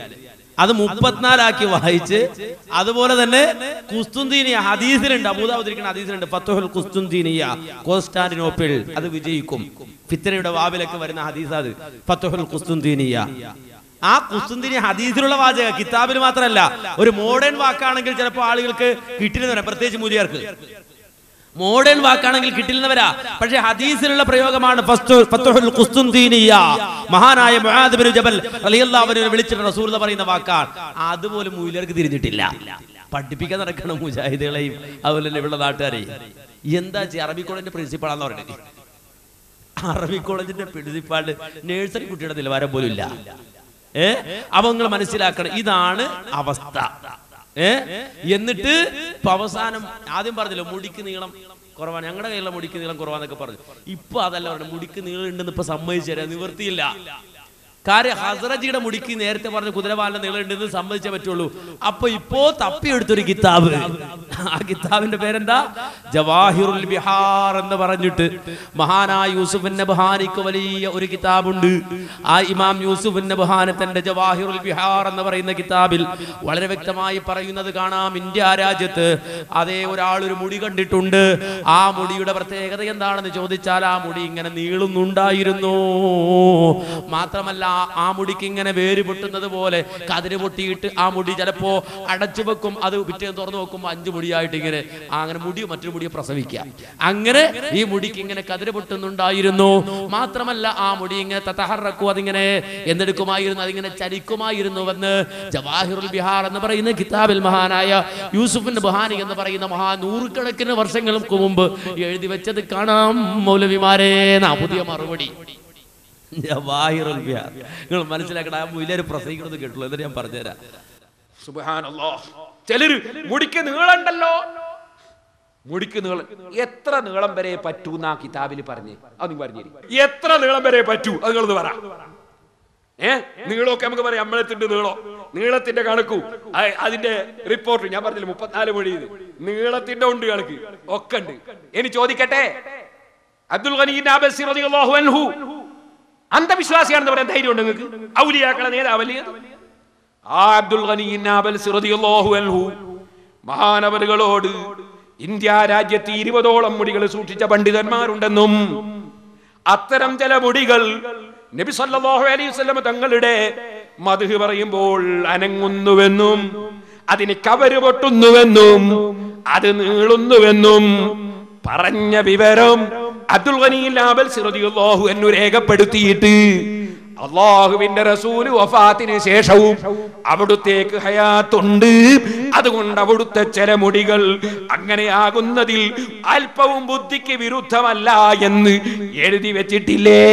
അത് 34 വായിച്ച്, അതുപോലെ തന്നെ കുസ്തുന്തീനിയ ഹദീസിലുണ്ട്, അബൂദാവൂദിരിക്കുന്ന ഹദീസിലുണ്ട്, ഫത്ഹുൽ കുസ്തുന്തീനിയ കോൺസ്റ്റാന്റിനോപ്പിൾ അത് വിജയിക്കും. ഫിത്നയുടെ വാവിലൊക്കെ വരുന്ന ഹദീസ് അത് ഫത്ഹുൽ കുസ്തുന്തീനിയ. ആ കുസ്തുന്തീനിയ ഹദീസിലുള്ള വാചക, കിതാബിൽ മാത്രമല്ല. ഒരു മോഡേൺ വാക്കാണെങ്കിൽ ചിലപ്പോൾ ആളുകൾക്ക് കിട്ടില്ലെന്ന് പറയാം, പ്രത്യേകിച്ച് മൂലിയാർക്ക് മോഡേൺ വാക്കാണെങ്കിൽ കിട്ടില്ലെന്നവരാ. പക്ഷെ ഹദീസിലുള്ള പ്രയോഗമാണ് ഫത്ഹുൽ ഖുസ്തുന്തീനിയ. മഹാനായ മുആദ് ബിൻ ജബൽ റളിയല്ലാഹു അൻഹു വിളിച്ചിട്ട് റസൂൽ പറയുന്ന വാക്കാണ്. അതുപോലെ മൂല്യർക്ക് തിരിഞ്ഞിട്ടില്ല. പഠിപ്പിക്കാൻ നടക്കണം മുജാഹിദുകളെയും അതുപോലെ തന്നെ ഇവിടെ നാട്ടുകാരെയും. എന്താ ചെയ്യുക? അറബി കോളേജിന്റെ പ്രിൻസിപ്പാളാന്ന് പറയുന്നത്. അറബി കോളേജിന്റെ പ്രിൻസിപ്പാൾ നഴ്സറി കുട്ടിയുടെ നിലവാരം പോലും ഇല്ല. അപ്പൊ നിങ്ങൾ മനസ്സിലാക്കണം, ഇതാണ് അവസ്ഥ. എന്നിട്ട് അവസാനം ആദ്യം പറഞ്ഞല്ലോ മുടിക്ക് നീളം കുറവാണ്, ഞങ്ങളുടെ കയ്യിലുള്ള മുടിക്ക് നീളം കുറവാന്നൊക്കെ പറഞ്ഞു. ഇപ്പൊ അതല്ല പറഞ്ഞു, മുടിക്ക് നീളം ഉണ്ടെന്ന് ഇപ്പൊ സമ്മതിച്ചു തരാം, നിവർത്തിയില്ല. കാര്യം ഹസ്രജിയുടെ മുടിക്ക് നേരത്തെ പറഞ്ഞ കുതിരവാലിന്റെ നീളം ഉണ്ടെന്ന് സമ്മതിച്ചേ പറ്റുള്ളൂ. അപ്പൊ ഇപ്പോ തപ്പിയെടുത്തൊരു കിതാബ്, ആ കിതാബിന്റെ പേരെന്താ? ജവാഹിറുൽ ബിഹാർ എന്ന് പറഞ്ഞിട്ട് മഹാനായ യൂസുഫ് നബ്ഹാനിക്ക് വലിയ ഒരു കിതാബുണ്ട്. ആ ഇമാം യൂസുഫ് നബ്ഹാനി തന്റെ ജവാഹിറുൽ ബിഹാർ എന്ന് പറയുന്ന കിതാബിൽ വളരെ വ്യക്തമായി പറയുന്നത് കാണാം. ഇന്ത്യ രാജ്യത്ത് അതേ ഒരാളൊരു മുടി കണ്ടിട്ടുണ്ട്. ആ മുടിയുടെ പ്രത്യേകത എന്താണെന്ന് ചോദിച്ചാൽ ആ മുടി ഇങ്ങനെ നീളുന്നുണ്ടായിരുന്നു. മാത്രമല്ല ആ മുടിക്ക് ഇങ്ങനെ വേര് പൊട്ടുന്നത് പോലെ കതിര് പൊട്ടിയിട്ട് ആ മുടി ചിലപ്പോ അടച്ചു വെക്കും, അത് പിറ്റേന്ന് തുറന്നു വെക്കുമ്പോൾ 5 മുടിയായിട്ട് ഇങ്ങനെ അങ്ങനെ മുടി മറ്റൊരു മുടിയെ പ്രസവിക്കാം. അങ്ങനെ ഈ മുടിക്ക് ഇങ്ങനെ കതിര് പൊട്ടുന്നുണ്ടായിരുന്നു. മാത്രമല്ല ആ മുടി ഇങ്ങനെ തതഹറക്കു, അതിങ്ങനെ എന്തെടുക്കുമായിരുന്നു, അതിങ്ങനെ ചലിക്കുമായിരുന്നുവെന്ന് ജവാഹിറുൽ ബിഹാർ എന്ന് പറയുന്ന കിതാബിൽ മഹാനായ യൂസുഫ് നബ്ഹാനി എന്ന് പറയുന്ന നൂറുകണക്കിന് വർഷങ്ങൾക്ക് മുമ്പ് എഴുതി വെച്ചത് കാണാം. മൗലവിമാരെ, പുതിയ മറുപടി ജവാഹിറുൽ ബിഹാർ. നിങ്ങൾ മനസ്സിലാക്കണം, ആ മുയിലര് പ്രസംഗിക്കുന്നത് കേട്ടുള്ളൂ. എന്നിട്ട് ഞാൻ പറഞ്ഞുതരാം. സുബ്ഹാനല്ലാഹ്. ചിലര് മുടിക്ക് നീളണ്ടല്ലോ, മുടിക്ക് നീളം എത്ര നീളം വരെ പറ്റൂ എന്നാ കിതാബിൽ പറഞ്ഞേ? അത് പറഞ്ഞു എത്ര നീളം വരെ പറ്റൂ അത് നിങ്ങളൊന്ന് പറ. നീളമൊക്കെ നമുക്ക് പറയാം, അമ്പലത്തിന്റെ നീളത്തിന്റെ കണക്കു, അതിന്റെ റിപ്പോർട്ട് ഞാൻ പറഞ്ഞില്ല 34 മൊഴി നീളത്തിന്റെ ഉണ്ട്, കണക്ക് ഒക്കെ ഉണ്ട്. ഇനി ചോദിക്കട്ടെ, അബ്ദുൽ ഗനി അബ്ബാസി റളിയല്ലാഹു അൻഹു അന്ധവിശ്വാസിയാണെന്ന് പറയാൻ ധൈര്യം ഉണ്ട് നിങ്ങൾക്ക്? ഔലിയാക്കളെ നേതാവല്ലേ ആ അബ്ദുൽ ഗനി അബ്ബാസി റളിയല്ലാഹു അൻഹു മഹാനവറുകളോട് ഇന്ത്യ രാജ്യത്ത് 20ഓളം മുടികൾ സൂക്ഷിച്ച പണ്ഡിതന്മാരുണ്ടെന്നും അത്തരം ചില മുടികൾ നബി സല്ലല്ലാഹു അലൈഹി വസല്ലം തങ്ങളുടെ മദ്ഹ് പറയുമ്പോൾ അനങ്ങുന്നുവെന്നും അതിന് കവര് പൊട്ടുന്നുവെന്നും അത് നീളുന്നുവെന്നും പറഞ്ഞ വിവരം അബ്ദുൽ ഗനി അൽ-ആബൽസി റളിയല്ലാഹു അൻഹു രേഖപ്പെടുത്തിയിട്ട് അല്ലാഹുവിന്റെ റസൂൽ വഫാത്തിന് ശേഷവും അവിടുത്തേക്ക് ഹയാത്തുണ്ട്, അതുകൊണ്ട് അവിടുത്തെ ചില മുടികൾ അങ്ങനെയാകുന്നതിൽ അല്പവും ബുദ്ധിക്ക് വിരുദ്ധമല്ല എന്ന് എഴുതി വെച്ചിട്ടില്ലേ?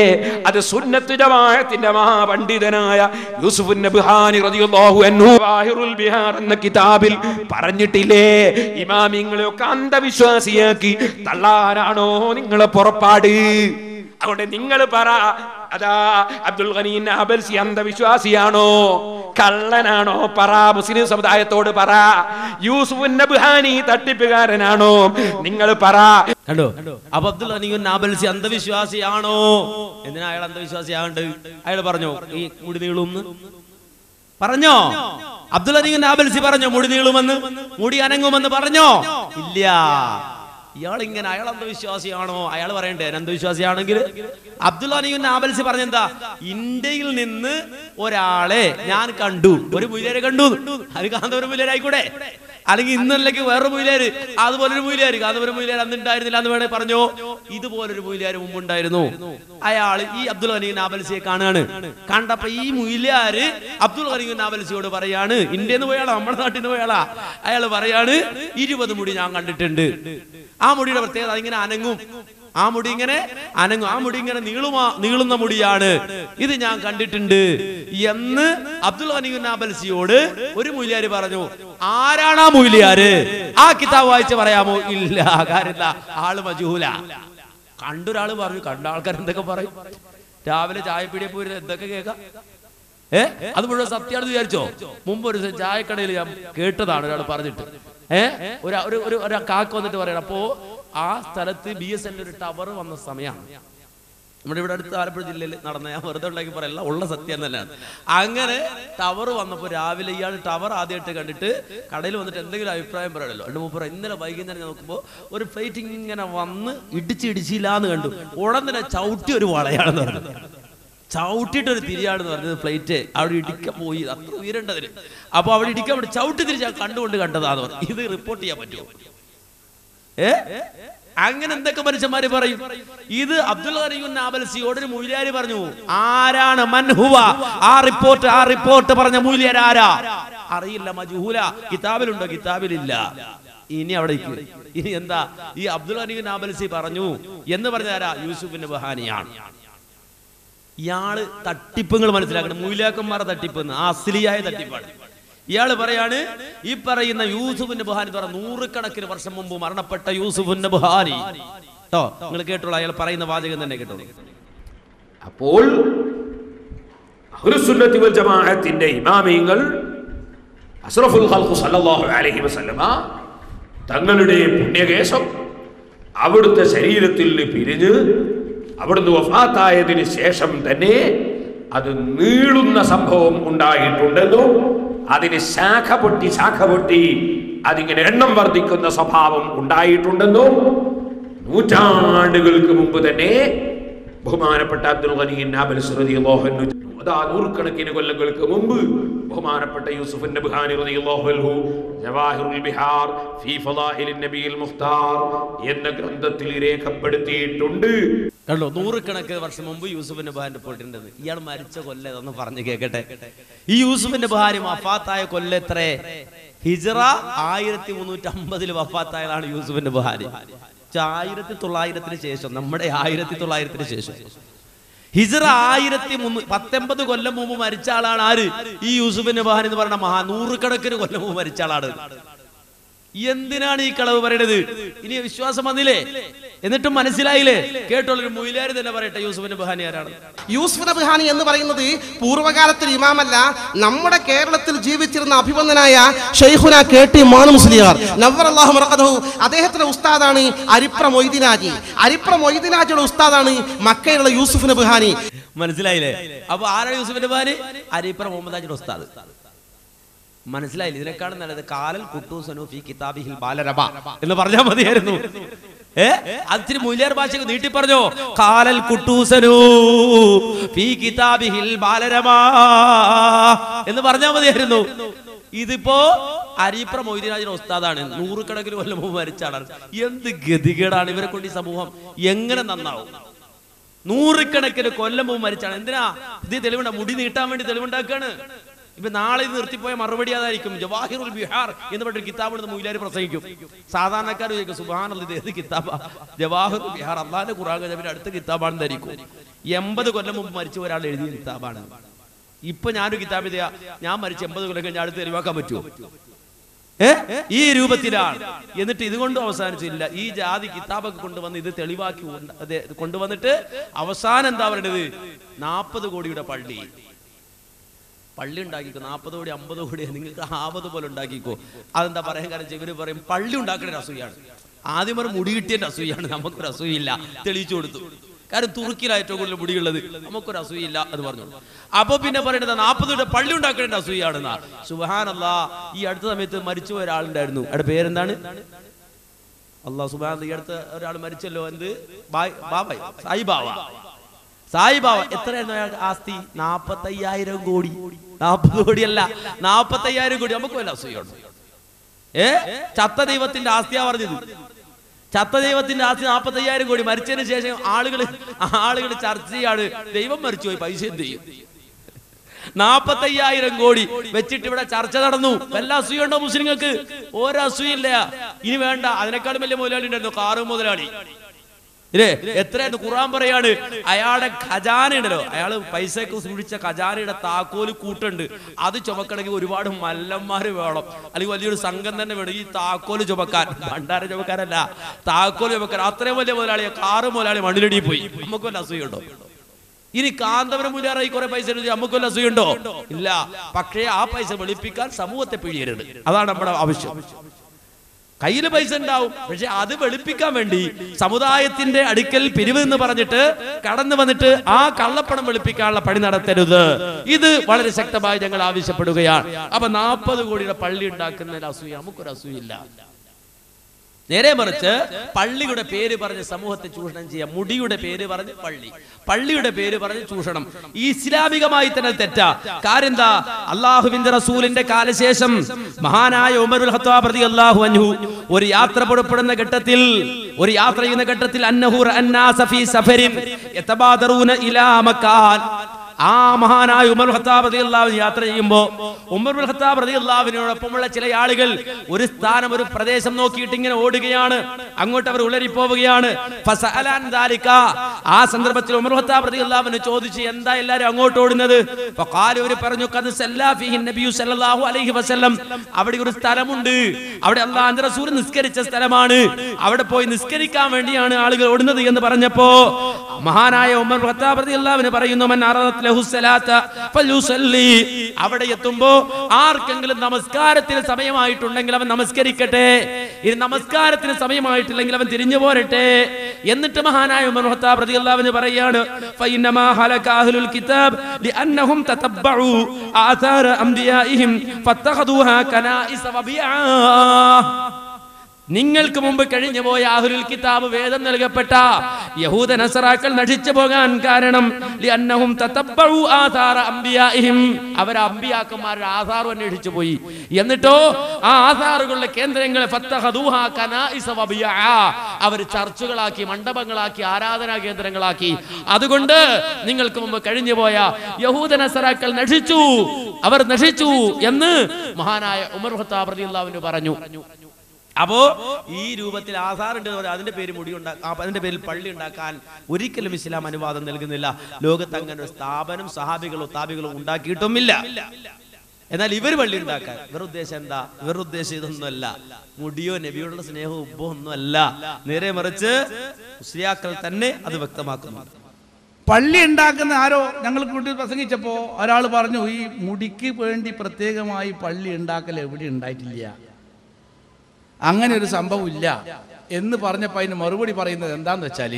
അത് സുന്നത്ത് ജമാഅത്തിന്റെ മഹാപണ്ഡിതനായ യൂസുഫ് നബ്ഹാനി റളിയല്ലാഹു അൻഹു വാഹിറുൽ ബിഹാർ എന്ന കിതാബിൽ പറഞ്ഞിട്ടില്ലേ? ഇമാമിങ്ങളെയൊക്കെ അന്ധവിശ്വാസിയാക്കി തള്ളാനാണോ നിങ്ങളെ പുറപ്പാട്? അതുകൊണ്ട് നിങ്ങൾ പറ, അതാ അബ്ദുൽ ഗനി അൽ-ആബൽസി അന്ധവിശ്വാസിയാണോ, കള്ളനാണോ? പറ, മുസ്ലിം സമുദായത്തോട് പറ. യൂസുഫ് നബ്ഹാനി തട്ടിപ്പുകാരനാണോ? നിങ്ങൾ പറ. കണ്ടോ? അപ്പൊ അബ്ദുൽ ഗനി അൽ-ആബൽസി അന്ധവിശ്വാസിയാണോ? എന്തിനാ അയാൾ അന്ധവിശ്വാസിയാകണ്ട്? അയാൾ പറഞ്ഞോ ഈ മുടി നീളുമെന്ന്? പറഞ്ഞോ? അബ്ദുൽ ഗനി അൽ-ആബൽസി പറഞ്ഞോ മുടി നീളുമെന്ന്, മുടി അനങ്ങുമെന്ന് പറഞ്ഞോ? ഇല്ല. ഇയാൾ ഇങ്ങനെ അയാൾ അന്ധവിശ്വാസിയാണോ? അയാൾ പറയണ്ടേ അന്ധവിശ്വാസിയാണെങ്കിൽ? അബ്ദുൽ ഗനി അൽ-ആബൽസി പറഞ്ഞെന്താ? ഇന്ത്യയിൽ നിന്ന് ഒരാളെ ഞാൻ കണ്ടു, ഒരു മുയിലേരെ കണ്ടു. അത് കാന്തപുരം മുയിലേരായിക്കൂടെ, അല്ലെങ്കിൽ ഇന്നല്ലെങ്കിൽ വേറൊരു മുയിലേര്, അതുപോലൊരു മുയിലേര്. കാന്തപുരം മുയിലേര് അന്ന് ഉണ്ടായിരുന്നില്ല എന്ന് വേണേ പറഞ്ഞോ. ഇതുപോലൊരു മുയിലേര് മുമ്പുണ്ടായിരുന്നു. അയാൾ ഈ അബ്ദുൽ ഗനി അൽ-ആബൽസിയെ കാണുകയാണ്. കണ്ടപ്പോ ഈ മുയിലേര് അബ്ദുൽ ഗനി അൽ-ആബൽസിയോട് പറയാണ്, ഇന്ത്യന്ന് പോയാളാ, നമ്മുടെ നാട്ടിൽ നിന്ന് പോയാളാ. അയാൾ പറയാണ് 20 മുടി ഞാൻ കണ്ടിട്ടുണ്ട്. ആ മുടിയുടെ പ്രത്യേകത ഇങ്ങനെ അനങ്ങും, ആ മുടി ഇങ്ങനെ അനങ്ങും, ആ മുടി ഇങ്ങനെ നീളുന്ന മുടിയാണ്, ഇത് ഞാൻ കണ്ടിട്ടുണ്ട് എന്ന് അബ്ദുൽ ഗനി അൽ-ആബൽസിയോട് ഒരു മുയിലിയാര് പറഞ്ഞു. ആരാണ് ആ മുയിലിയാര്? ആ കിതാബ് വായിച്ച് പറയാമോ? ഇല്ല. കാര്യമില്ല, ആള് മജ്ഹൂല. കണ്ടൊരാള് പറഞ്ഞു. കണ്ട ആൾക്കാർ എന്തൊക്കെ പറയും? രാവിലെ ചായപ്പീടിയെ പോയി എന്തൊക്കെ കേൾക്കാം. അത് മുഴുവൻ സത്യമാണെന്ന് വിചാരിച്ചോ? മുമ്പ് ഒരു ചായക്കടയിൽ ഞാൻ കേട്ടതാണ് ഒരാൾ പറഞ്ഞിട്ട്. ഒരു കാക്ക വന്നിട്ട് പറയണം, അപ്പോ ആ സ്ഥലത്ത് BSN ഒരു ടവർ വന്ന സമയമാണ്. നമ്മുടെ ഇവിടെ അടുത്ത് ആലപ്പുഴ ജില്ലയിൽ നടന്ന, ഞാൻ വെറുതെ ഉണ്ടാക്കി പറയല്ല, ഉള്ള സത്യം തന്നെയാണ്. അങ്ങനെ ടവർ വന്നപ്പോൾ രാവിലെ ഇയാൾ ടവർ ആദ്യമായിട്ട് കണ്ടിട്ട് കടയിൽ വന്നിട്ട് എന്തെങ്കിലും അഭിപ്രായം പറയണല്ലോ. രണ്ട് മൂപ്പർ ഇന്നലെ വൈകുന്നേരം നോക്കുമ്പോൾ ഒരു ഫ്ലൈറ്റ് ഇങ്ങനെ വന്ന് ഇടിച്ചില്ല എന്ന് കണ്ടു. ഉടൻ തന്നെ ചവിട്ടി ഒരു വളയാണെന്ന് പറഞ്ഞു. ചവിട്ടിട്ടൊരു തിരിയാണെന്ന് പറഞ്ഞത് ഫ്ലൈറ്റ് അവിടെ ഇടിക്കാൻ പോയി, അത്ര ഉയരേണ്ടതിന്. അപ്പൊ അവിടെ ഇടിക്കാൻ വേണ്ടി ചവിട്ടി തിരിച്ചാ കണ്ടുകൊണ്ട് കണ്ടതാന്ന് പറഞ്ഞു. ഇത് റിപ്പോർട്ട് ചെയ്യാൻ പറ്റുമോ? അങ്ങനെ എന്തൊക്കെ മനുഷ്യന്മാര് പറയും. ഇത് അബ്ദുൽ ഗനി അൽ-ആബൽസിയോട് ഒരു മുയിലിയാര് പറഞ്ഞു. ആരാണ് മൻഹുവ? ആ റിപ്പോർട്ട് പറഞ്ഞ മുയിലിയാർ ആരാ? അറിയില്ല, മജ്ഹൂല. കിതാബിലുണ്ടോ? കിതാബിലില്ല. ഇനി അവിടെ ഇനി എന്താ? ഈ അബ്ദുൽ ഗനി അൽ-ആബൽസി പറഞ്ഞു എന്ന് പറഞ്ഞാരാ? യൂസുഫ് നബ്ഹാനിയാണ്. ഇയാള് തട്ടിപ്പുകൾ മനസ്സിലാക്കണം. മൂലാക്കന്മാരുടെ തട്ടിപ്പ് അസ്ലിയായ തട്ടിപ്പാണ്. ഇയാള് പറയാണ്, ഈ പറയുന്ന യൂസുഫ് നബ്ഹാനി എന്ന് പറഞ്ഞ 100 കണക്കിന് വർഷം മുമ്പ് മരണപ്പെട്ട യൂസുഫ് നബ്ഹാനി കേട്ടോ. നിങ്ങൾ കേട്ടോളൂ, അയാൾ പറയുന്ന വാചകം തന്നെ കേട്ടോളൂ. അപ്പോൾ അഹ്ലുസ് സുന്നത്തി വൽ ജമാഅത്തിന്റെ ഇമാമിങ്ങൾ അഷ്റഫുൽ ഖൽഖ് സല്ലല്ലാഹു അലൈഹി വസല്ലമ തങ്ങളുടെ പുണ്യകേശം അവിടുത്തെ ശരീരത്തിൽ പിരിഞ്ഞ് അവിടുന്ന് വഫാത്തായതിന് ശേഷം തന്നെ അത് നീളുന്ന സംഭവം ഉണ്ടായിട്ടുണ്ടെന്നും അതിന് ശാഖ പൊട്ടി അതിങ്ങനെ എണ്ണം വർദ്ധിക്കുന്ന സ്വഭാവം ഉണ്ടായിട്ടുണ്ടെന്നും നൂറ്റാണ്ടുകൾക്ക് മുമ്പ് തന്നെ ബഹുമാനപ്പെട്ട അബ്ദുൽ ഗനി അൽ-ആബൽസി റളിയല്ലാഹു അൻഹു, അതാ 100 കണക്കിന് കൊല്ലങ്ങൾക്ക് മുമ്പ് ബഹുമാനപ്പെട്ട യൂസുഫ് നബ്ഹാനി റളിയല്ലാഹു അൻഹു ജവാഹിറുൽ ബിഹാർ ഫീ ഫളാഇലിൻ നബിയിൽ മുഖ്താർ എന്ന ഗ്രന്ഥത്തിൽ രേഖപ്പെടുത്തിയിട്ടുണ്ട്. കണ്ടോ? 100 കണക്കിന് വർഷം മുമ്പ് യൂസുഫ് നബ്ഹാനി പോയിട്ടുണ്ടെന്ന്. ഇയാൾ മരിച്ച കൊല്ലം ഏതെന്ന് പറഞ്ഞു കേൾക്കട്ടെ. ഈ യൂസുഫ് നബ്ഹാനി വഫാത്തായ കൊല്ലം എത്ര? ഹിജ്റ 1350 വഫാത്തായതാണ് യൂസുഫ് നബ്ഹാനി. 1900 ശേഷം, നമ്മുടെ 1900 ശേഷം. ഹിജ്റ 1319 കൊല്ലം മുമ്പ് മരിച്ച ആളാണ് ആര്? ഈ യൂസുഫ് നബ്ഹാനി എന്ന് പറയുന്ന 100 കണക്കിന് കൊല്ലം മുമ്പ് മരിച്ച ആളാണ്. എന്തിനാണ് ഈ കളവ് പറയണത്? ഇനി വിശ്വാസം വന്നില്ലേ? എന്നിട്ടും മനസ്സിലായില്ലേ? കേട്ടോളൂ, ഒരു മുയിലാരി തന്നെ പറയട്ടെ യൂസുഫ് നബ്ഹാനി ആരാണ്. യൂസുഫ് നബ്ഹാനി എന്ന് പറയുന്നത് പൂർവ്വകാലത്തിൽ ഇമാമല്ല, നമ്മുടെ കേരളത്തിൽ ജീവിച്ചിരുന്ന അഭിവന്ദനായ ശൈഖുന KT മാനു മുസ്ലിയാർ നവ്വറല്ലാഹു മർഖദഹു, അദ്ദേഹത്തിന്റെ ഉസ്താദാണ് അരിപ്ര മൊയ്തീനാജി. അരിപ്ര മൊയ്തീനാജിയുടെ ഉസ്താദാണ് മക്കയിലുള്ള യൂസുഫ് നബ്ഹാനി. മനസ്സിലായില്ലേ? അപ്പൊ ആരാണ് യൂസുഫ് നബ്ഹാനി? അരിപ്ര മുഹമ്മദാജിയുടെ ഉസ്താദ്. മനസ്സിലായില്ല? ഇതിനേക്കാളും നല്ലത് കാലൽ കുട്ടൂസനു ഫീ കിതാബിഹിൽ ബാലരബ എന്ന് പറഞ്ഞാൽ മതിയായിരുന്നു. അതിന് മുല്യാർ ഭാഷക്ക് നീട്ടി പറഞ്ഞോ, കാലൽ കുട്ടൂസനു ഫീ കിതാബിഹിൽ ബാലരമാ എന്ന് പറഞ്ഞാൽ മതിയായിരുന്നു. ഇതിപ്പോ അരീപ്ര മൊയ്തീനാജിന്റെ ഉസ്താദാണ്, നൂറുകണക്കിന് കൊല്ലം മുമ്പ് മരിച്ചാണ്. എന്ത് ഗതികേടാണ് ഇവരെ കൊണ്ട് ഈ സമൂഹം എങ്ങനെ നന്നാവും? നൂറുകണക്കിന് കൊല്ലം മുമ്പ് മരിച്ചാണ്. എന്തിനാ ഇത് തെളിവുണ്ട? മുടി നീട്ടാൻ വേണ്ടി തെളിവുണ്ടാക്കാണ്. ഇപ്പൊ നാളെ ഇത് നിർത്തിപ്പോയ മറുപടി അതായിരിക്കും. ജവാഹിറുൽ ബിഹാർ എന്ന് പറഞ്ഞൊരു കിതാബ് മൂലാര് പ്രസംഗിക്കും. സാധാരണക്കാർ ചോദിക്കും, സുബ്ഹാനല്ലാഹ് ഇത് ഏത് കിതാബാ? ജവാഹിറുൽ ബിഹാർ അള്ളാന്റെ ഖുർആൻ കിതാബിന്റെ അടുത്ത കിതാബാണെന്ന് ധരിക്കും. 80 കൊല്ലം മുമ്പ് മരിച്ച ഒരാൾ എഴുതിയ കിതാബാണ്. ഇപ്പൊ ഞാനൊരു കിതാബ് എഴുതിയാ ഞാൻ മരിച്ച 80 കൊല്ലം കഴിഞ്ഞാൽ അടുത്ത് തെളിവാക്കാൻ പറ്റുമോ? ഈ രൂപത്തിലാണ്. എന്നിട്ട് ഇതുകൊണ്ട് അവസാനിച്ചില്ല. ഈ ജാതി കിതാബൊക്കെ കൊണ്ടുവന്ന് ഇത് തെളിവാക്കി കൊണ്ടുവന്നിട്ട് അവസാനം എന്താ പറയുന്നത്? 40 കോടിയുടെ പള്ളി ഉണ്ടാക്കിക്കോ. 40 കോടി 50 കോടി നിങ്ങൾക്ക് ആവത് പോലെ ഉണ്ടാക്കിക്കോ. അതെന്താ പറയാൻ കാരണം? ഇവര് പറയും പള്ളി ഉണ്ടാക്കുന്ന അസൂയാണ്. ആദ്യം ഒരു മുടി കിട്ടിയതിന്റെ അസൂയാണ്, നമുക്കൊരു അസൂയില്ല. തെളിയിച്ചു കൊടുത്തു. കാരണം തുർക്കിയിലാണ് ഏറ്റവും കൂടുതൽ മുടിയുള്ളത്, നമുക്കൊരു അസൂയില്ല എന്ന് പറഞ്ഞു. അപ്പൊ പിന്നെ പറയുന്നത് 40 പള്ളി ഉണ്ടാക്കേണ്ട അസൂയാണെന്നാ. സുബ്ഹാനല്ലാഹ്. ഈ അടുത്ത സമയത്ത് മരിച്ചു പോയ ഒരാളുണ്ടായിരുന്നു. അവിടെ പേരെന്താണ്? അല്ലാഹ് സുബ്ഹാനല്ലാഹ്. ഈ അടുത്ത ഒരാൾ മരിച്ചല്ലോ. എന്ത്? സായിബാവ. എത്രയായിരുന്നു അയാൾക്ക് ആസ്തി? 45,000 കോടി. 40 കോടിയല്ല, 45,000 കോടി. നമുക്ക് വല്ല അസൂയാണ്? ചത്ത ദൈവത്തിന്റെ ആസ്തിയാ പറഞ്ഞത്. ചത്ത ദൈവത്തിന്റെ ആസ്തി 45,000 കോടി. മരിച്ചതിന് ശേഷം ആളുകൾ ചർച്ച ചെയ്യാണ്, ദൈവം മരിച്ചുപോയി, പൈസ എന്ത് ചെയ്യും? 45,000 കോടി വെച്ചിട്ട് ഇവിടെ ചർച്ച നടന്നു. വല്ല അസൂയുണ്ടോ മുസ്ലിങ്ങൾക്ക്? ഒരസൂയില്ല. ഇനി വേണ്ട. അതിനേക്കാളും വലിയ മുതലാളി ഉണ്ടായിരുന്നു, കാറ് മുതലാളി. ഇല്ലേ? എത്രയായിരുന്നു? ഖുർആൻ പറയാണ്, അയാളുടെ ഖജാന ഉണ്ടല്ലോ, അയാള് പൈസക്ക് സൂക്ഷിച്ച ഖജാനയുടെ താക്കോല് കൂട്ടുണ്ട്. അത് ചുമക്കണമെങ്കിൽ ഒരുപാട് മല്ലന്മാര് വേണം, അല്ലെങ്കിൽ വലിയൊരു സംഘം തന്നെ വേണം ഈ താക്കോല് ചുമക്കാൻ. ഭണ്ഡാര ചുമക്കാരല്ല, താക്കോല് ചുമക്കാൻ. അത്രയും വലിയ മുതലാളിയെ കാറ് മുതലാളി മണ്ണിലടി പോയി. നമുക്ക് വല്ല അസൂയുണ്ടോ? ഇനി കാന്തപുരം മുല്ലാറായി കുറെ പൈസ നമുക്ക് വല്ല അസൂയുണ്ടോ? ഇല്ല. പക്ഷേ ആ പൈസ വെളുപ്പിക്കാൻ സമൂഹത്തെ പിഴിയരുത്. അതാണ് നമ്മുടെ ആവശ്യം. കയ്യിൽ പൈസ ഉണ്ടാവും, പക്ഷെ അത് വെളുപ്പിക്കാൻ വേണ്ടി സമുദായത്തിന്റെ അടുക്കൽ പിരിവ് എന്ന് പറഞ്ഞിട്ട് കടന്നു വന്നിട്ട് ആ കള്ളപ്പണം വെളുപ്പിക്കാനുള്ള പണി നടത്തരുത്. ഇത് വളരെ ശക്തമായി ഞങ്ങൾ ആവശ്യപ്പെടുകയാണ്. അപ്പൊ 40 കോടിയുടെ പള്ളി ഉണ്ടാക്കുന്നതിൽ അസൂയ നമുക്കൊരു അസൂയില്ല. നേരെ മറിച്ച് പള്ളിയുടെ പേര് പറഞ്ഞ് സമൂഹത്തെ ചൂഷണം ചെയ്യാം. മുടിയുടെ പേര് പറഞ്ഞ് പള്ളിയുടെ പേര് പറഞ്ഞ് ചൂഷണം ഈ ഇസ്ലാമികമായി തന്നെ തെറ്റാ. കാര്യം എന്താ? അള്ളാഹുവിന്റെ റസൂലിന്റെ കാലശേഷം മഹാനായ ഉമറുൽ ഖത്താബ് റളിയല്ലാഹു അൻഹു ഒരു യാത്ര പുറപ്പെടുന്ന ഘട്ടത്തിൽ അന്നഹു റഅന്നാസ ഫീ സഫരിൻ യതബാദറൂന ഇലാ മക്കാൻ. ആ മഹാനായ ഉമറുൽ ഖത്താബ് റളിയല്ലാഹു അൻഹു യാത്ര ചെയ്യുമ്പോൾ ഉമറുൽ ഖത്താബ് റളിയല്ലാഹുവിനോടൊപ്പമുള്ള ചില ആളുകൾ ഒരു സ്ഥാനം, ഒരു പ്രദേശം നോക്കിയിട്ട് ഇങ്ങനെ ഓടുകയാണ്. അങ്ങോട്ട് അവർ ഉളരിപ്പോവുകയാണ്. ഫസഅലൻ ദാലിക. ആ സന്ദർഭത്തിൽ ഉമറുൽ ഖത്താബ് റളിയല്ലാഹു അൻഹു ചോദിച്ചു, എന്താ എല്ലാവരും അങ്ങോട്ട് ഓടുന്നത്? ഫഖാലു, അവർ പറഞ്ഞു, ഖദ് സല്ലാ ഫീഹി നബിയു സല്ലല്ലാഹു അലൈഹി വസല്ലം. അവിടെ ഒരു സ്ഥലമുണ്ട്, അവിടെ അല്ലാഹുവിന്റെ റസൂൽ നിസ്കരിച്ച സ്ഥലമാണ്, അവിടെ പോയി നിസ്കരിക്കാൻ വേണ്ടിയാണ് ആളുകൾ ഓടുന്നത് എന്ന് പറഞ്ഞപ്പോ മഹാനായ ഉമറുൽ ഖത്താബ് റളിയല്ലാഹു അൻഹു പറയുന്നു, മൻ അറദത് ലഹു സലാത ഫലുസല്ലി. അവിടെ എത്തുമ്പോ ആർക്കെങ്കിലും നമസ്കാരത്തിന് സമയമായിട്ടുണ്ടെങ്കിൽ അവൻ നമസ്കരിക്കട്ടെ, ഇനി നമസ്കാരത്തിന് സമയമായിട്ടില്ലെങ്കിൽ അവൻ തിരിഞ്ഞു പോരട്ടെ. എന്നിട്ട് മഹാനായ ഉമറുൽ ഖത്താബ് റളിയല്ലാഹു അൻഹു പറയാണ്, ഫഇന്നമാ ഹലക അഹ്ലുൽ കിതാബ് ലിഅന്നഹും തതബ്ബഉ ആഥാര അംബിയാഇഹിം ഫത്തഖദൂഹാ കനാഇസ വബിആ. നിങ്ങൾക്ക് മുമ്പ് കഴിഞ്ഞു പോയ അഹ്ലുൽ കിതാബ്, വേദം നൽകപ്പെട്ട യഹൂദ നസറാക്കൾ നശിച്ചു പോകാൻ കാരണം ലിഅന്നഹും തതബ്ബഉ ആഥാര അംബിയാഇഹിം. അവർ അംബിയാക്കന്മാരുടെ ആധാർ അന്വേഷിച്ചു പോയി. എന്നിട്ടോ ആ ആധാറുകളുടെ കേന്ദ്രങ്ങളെ ഫത്തഖദൂഹാ കനാഇസ വബിആ, അവർ ചർച്ചുകളാക്കി, മണ്ഡപങ്ങളാക്കി, ആരാധനാ കേന്ദ്രങ്ങളാക്കി. അതുകൊണ്ട് നിങ്ങൾക്ക് മുമ്പ് കഴിഞ്ഞു പോയ യഹൂദ നസറാക്കൾ നശിച്ചു, അവർ നശിച്ചു എന്ന് മഹാനായ ഉമർ ഖത്താബ് റളിയല്ലാഹു അൻഹു പറഞ്ഞു. അപ്പോ ഈ രൂപത്തിൽ ആധാറുണ്ട്, അതിന്റെ പേര് അതിന്റെ പേരിൽ പള്ളി ഉണ്ടാക്കാൻ ഒരിക്കലും ഇസ്ലാം അനുവാദം നൽകുന്നില്ല. ലോകത്ത് അങ്ങനെ ഒരു സ്ഥാപനം സഹാബികളോ താബികളോ ഉണ്ടാക്കിയിട്ടുമില്ല. എന്നാൽ ഇവർ പള്ളി ഉണ്ടാക്കാൻ ഇവരുടെ ഉദ്ദേശം എന്താ? ഇവരുടെ ഉദ്ദേശം ഇതൊന്നുമല്ല, മുടിയോ നബിയോടുള്ള സ്നേഹവും ഉപ്പോ ഒന്നുമല്ല. നേരെ മറിച്ച് മുസ്ലിയാക്കൾ തന്നെ അത് വ്യക്തമാക്കുന്നു. പള്ളി ഉണ്ടാക്കുന്ന ആരോ ഞങ്ങൾ കൂട്ടി പ്രസംഗിച്ചപ്പോ ഒരാൾ പറഞ്ഞു, ഈ മുടിക്ക് വേണ്ടി പ്രത്യേകമായി പള്ളി ഉണ്ടാക്കൽ എവിടെ ഉണ്ടായിട്ടില്ല, അങ്ങനെ ഒരു സംഭവം ഇല്ല എന്ന് പറഞ്ഞപ്പോൾ അതിന് മറുപടി പറയുന്നത് എന്താന്ന് വെച്ചാൽ,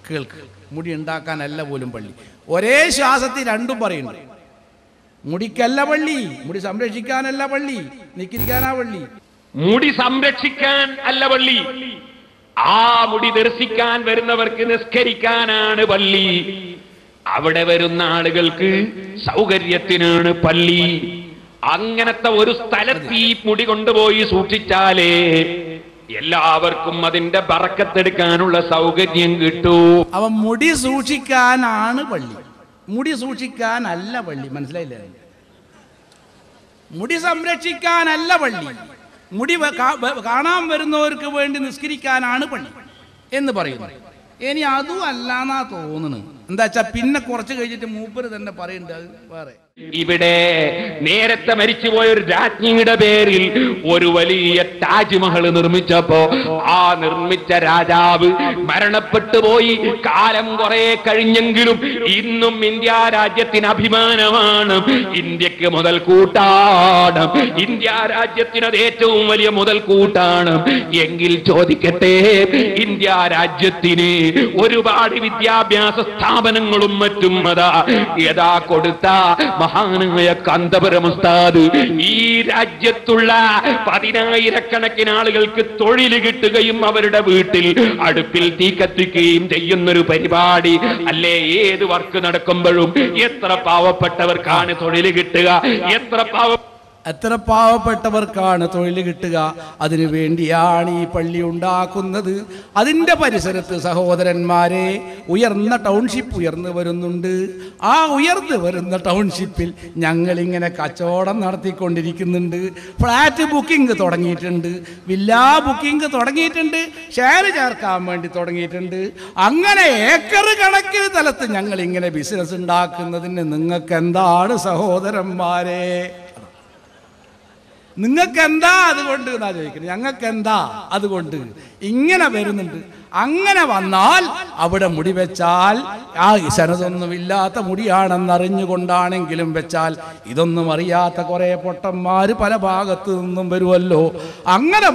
കേൾക്ക്, മുടി ഉണ്ടാക്കാനല്ല പോലും പള്ളി. ഒരേ ശ്വാസത്തിൽ രണ്ടും പറയുന്നു. മുടിക്കല്ല പള്ളി, മുടി സംരക്ഷിക്കാനല്ല പള്ളി, നിക്കിരിക്കാനാ പള്ളി. മുടി സംരക്ഷിക്കാൻ അല്ല പള്ളി, ആ മുടി ദർശിക്കാൻ വരുന്നവർക്ക് നിസ്കരിക്കാനാണ് പള്ളി, അവിടെ വരുന്ന ആളുകൾക്ക് സൗകര്യത്തിനാണ് പള്ളി. അങ്ങനത്തെ ഒരു സ്ഥലത്ത് ഈ മുടി കൊണ്ടുപോയി സൂക്ഷിച്ചാലേ എല്ലാവർക്കും അതിന്റെ ബറക്കത്തെടുക്കാനുള്ള സൗകര്യം കിട്ടൂ. അവ മുടി സൂക്ഷിക്കാനാണ് പള്ളി, മുടി സൂക്ഷിക്കാനല്ല പള്ളി. മനസ്സിലായില്ലേ? മുടി സംരക്ഷിക്കാനല്ല പള്ളി, മുടി കാണാൻ വരുന്നവർക്ക് വേണ്ടി നിസ്കരിക്കാനാണ് പള്ളി എന്ന് പറയുന്നു. ഇനി അതും അല്ലാന്നാ തോന്നുന്നു. എന്താ വെച്ചാ പിന്നെ കുറച്ച് കഴിഞ്ഞിട്ട് മൂപ്പര് തന്നെ പറയുന്നുണ്ട് വേറെ. ഇവിടെ നേരത്തെ മരിച്ചുപോയ ഒരു രാജ്ഞിയുടെ പേരിൽ ഒരു വലിയ താജ്മഹൽ നിർമ്മിച്ചപ്പോ ആ നിർമ്മിച്ച രാജാവ് മരണപ്പെട്ടു പോയി. കാലം കുറെ കഴിഞ്ഞെങ്കിലും ഇന്നും ഇന്ത്യ രാജ്യത്തിന് അഭിമാനമാണ്, ഇന്ത്യക്ക് മുതൽക്കൂട്ടാണ്, ഇന്ത്യ രാജ്യത്തിന് അത് ഏറ്റവും വലിയ മുതൽക്കൂട്ടാണ്. എങ്കിൽ ചോദിക്കട്ടെ, ഇന്ത്യ രാജ്യത്തിന് ഒരുപാട് വിദ്യാഭ്യാസ സ്ഥാപനങ്ങളും മറ്റും യഥാ കൊടുത്ത മഹാനായ കാന്തപുരം ഉസ്താദ് ഈ രാജ്യത്തുള്ള 10,000-കണക്കിന് ആളുകൾക്ക് തൊഴിൽ കിട്ടുകയും അവരുടെ വീട്ടിൽ അടുപ്പിൽ തീ കത്തിക്കുകയും ചെയ്യുന്നൊരു പരിപാടി അല്ലേ? ഏത് വർക്ക് നടക്കുമ്പോഴും എത്ര പാവപ്പെട്ടവർക്കാണ് തൊഴിൽ കിട്ടുക, എത്ര പാവപ്പെട്ടവർക്കാണ് തൊഴിൽ കിട്ടുക. അതിനു വേണ്ടിയാണ് ഈ പള്ളി ഉണ്ടാക്കുന്നത്. അതിൻ്റെ പരിസരത്ത് സഹോദരന്മാരെ ഉയർന്ന ടൗൺഷിപ്പ് ഉയർന്നു വരുന്നുണ്ട്. ആ ഉയർന്നു വരുന്ന ടൗൺഷിപ്പിൽ ഞങ്ങളിങ്ങനെ കച്ചവടം നടത്തിക്കൊണ്ടിരിക്കുന്നുണ്ട്. ഫ്ലാറ്റ് ബുക്കിംഗ് തുടങ്ങിയിട്ടുണ്ട്, വില്ലാ ബുക്കിംഗ് തുടങ്ങിയിട്ടുണ്ട്, ഷെയർ ചേർക്കാൻ വേണ്ടി തുടങ്ങിയിട്ടുണ്ട്. അങ്ങനെ ഏക്കർ കണക്കിന് തലത്ത് ഞങ്ങളിങ്ങനെ ബിസിനസ് ഉണ്ടാക്കുന്നതിന് നിങ്ങൾക്ക് എന്താണ് സഹോദരന്മാരെ? നിങ്ങൾക്ക് എന്താ അതുകൊണ്ട് എന്നാ ചോദിക്കുന്നത്. ഞങ്ങൾക്ക് എന്താ അതുകൊണ്ട്? ഇങ്ങനെ വരുന്നുണ്ട്. അങ്ങനെ വന്നാൽ അവിടെ മുടി വെച്ചാൽ ആ സനതൊന്നുമില്ലാത്ത മുടിയാണെന്നറിഞ്ഞുകൊണ്ടാണെങ്കിലും വെച്ചാൽ ഇതൊന്നും അറിയാത്ത കുറെ പൊട്ടന്മാര് പല ഭാഗത്തു നിന്നും വരുമല്ലോ. അങ്ങനെ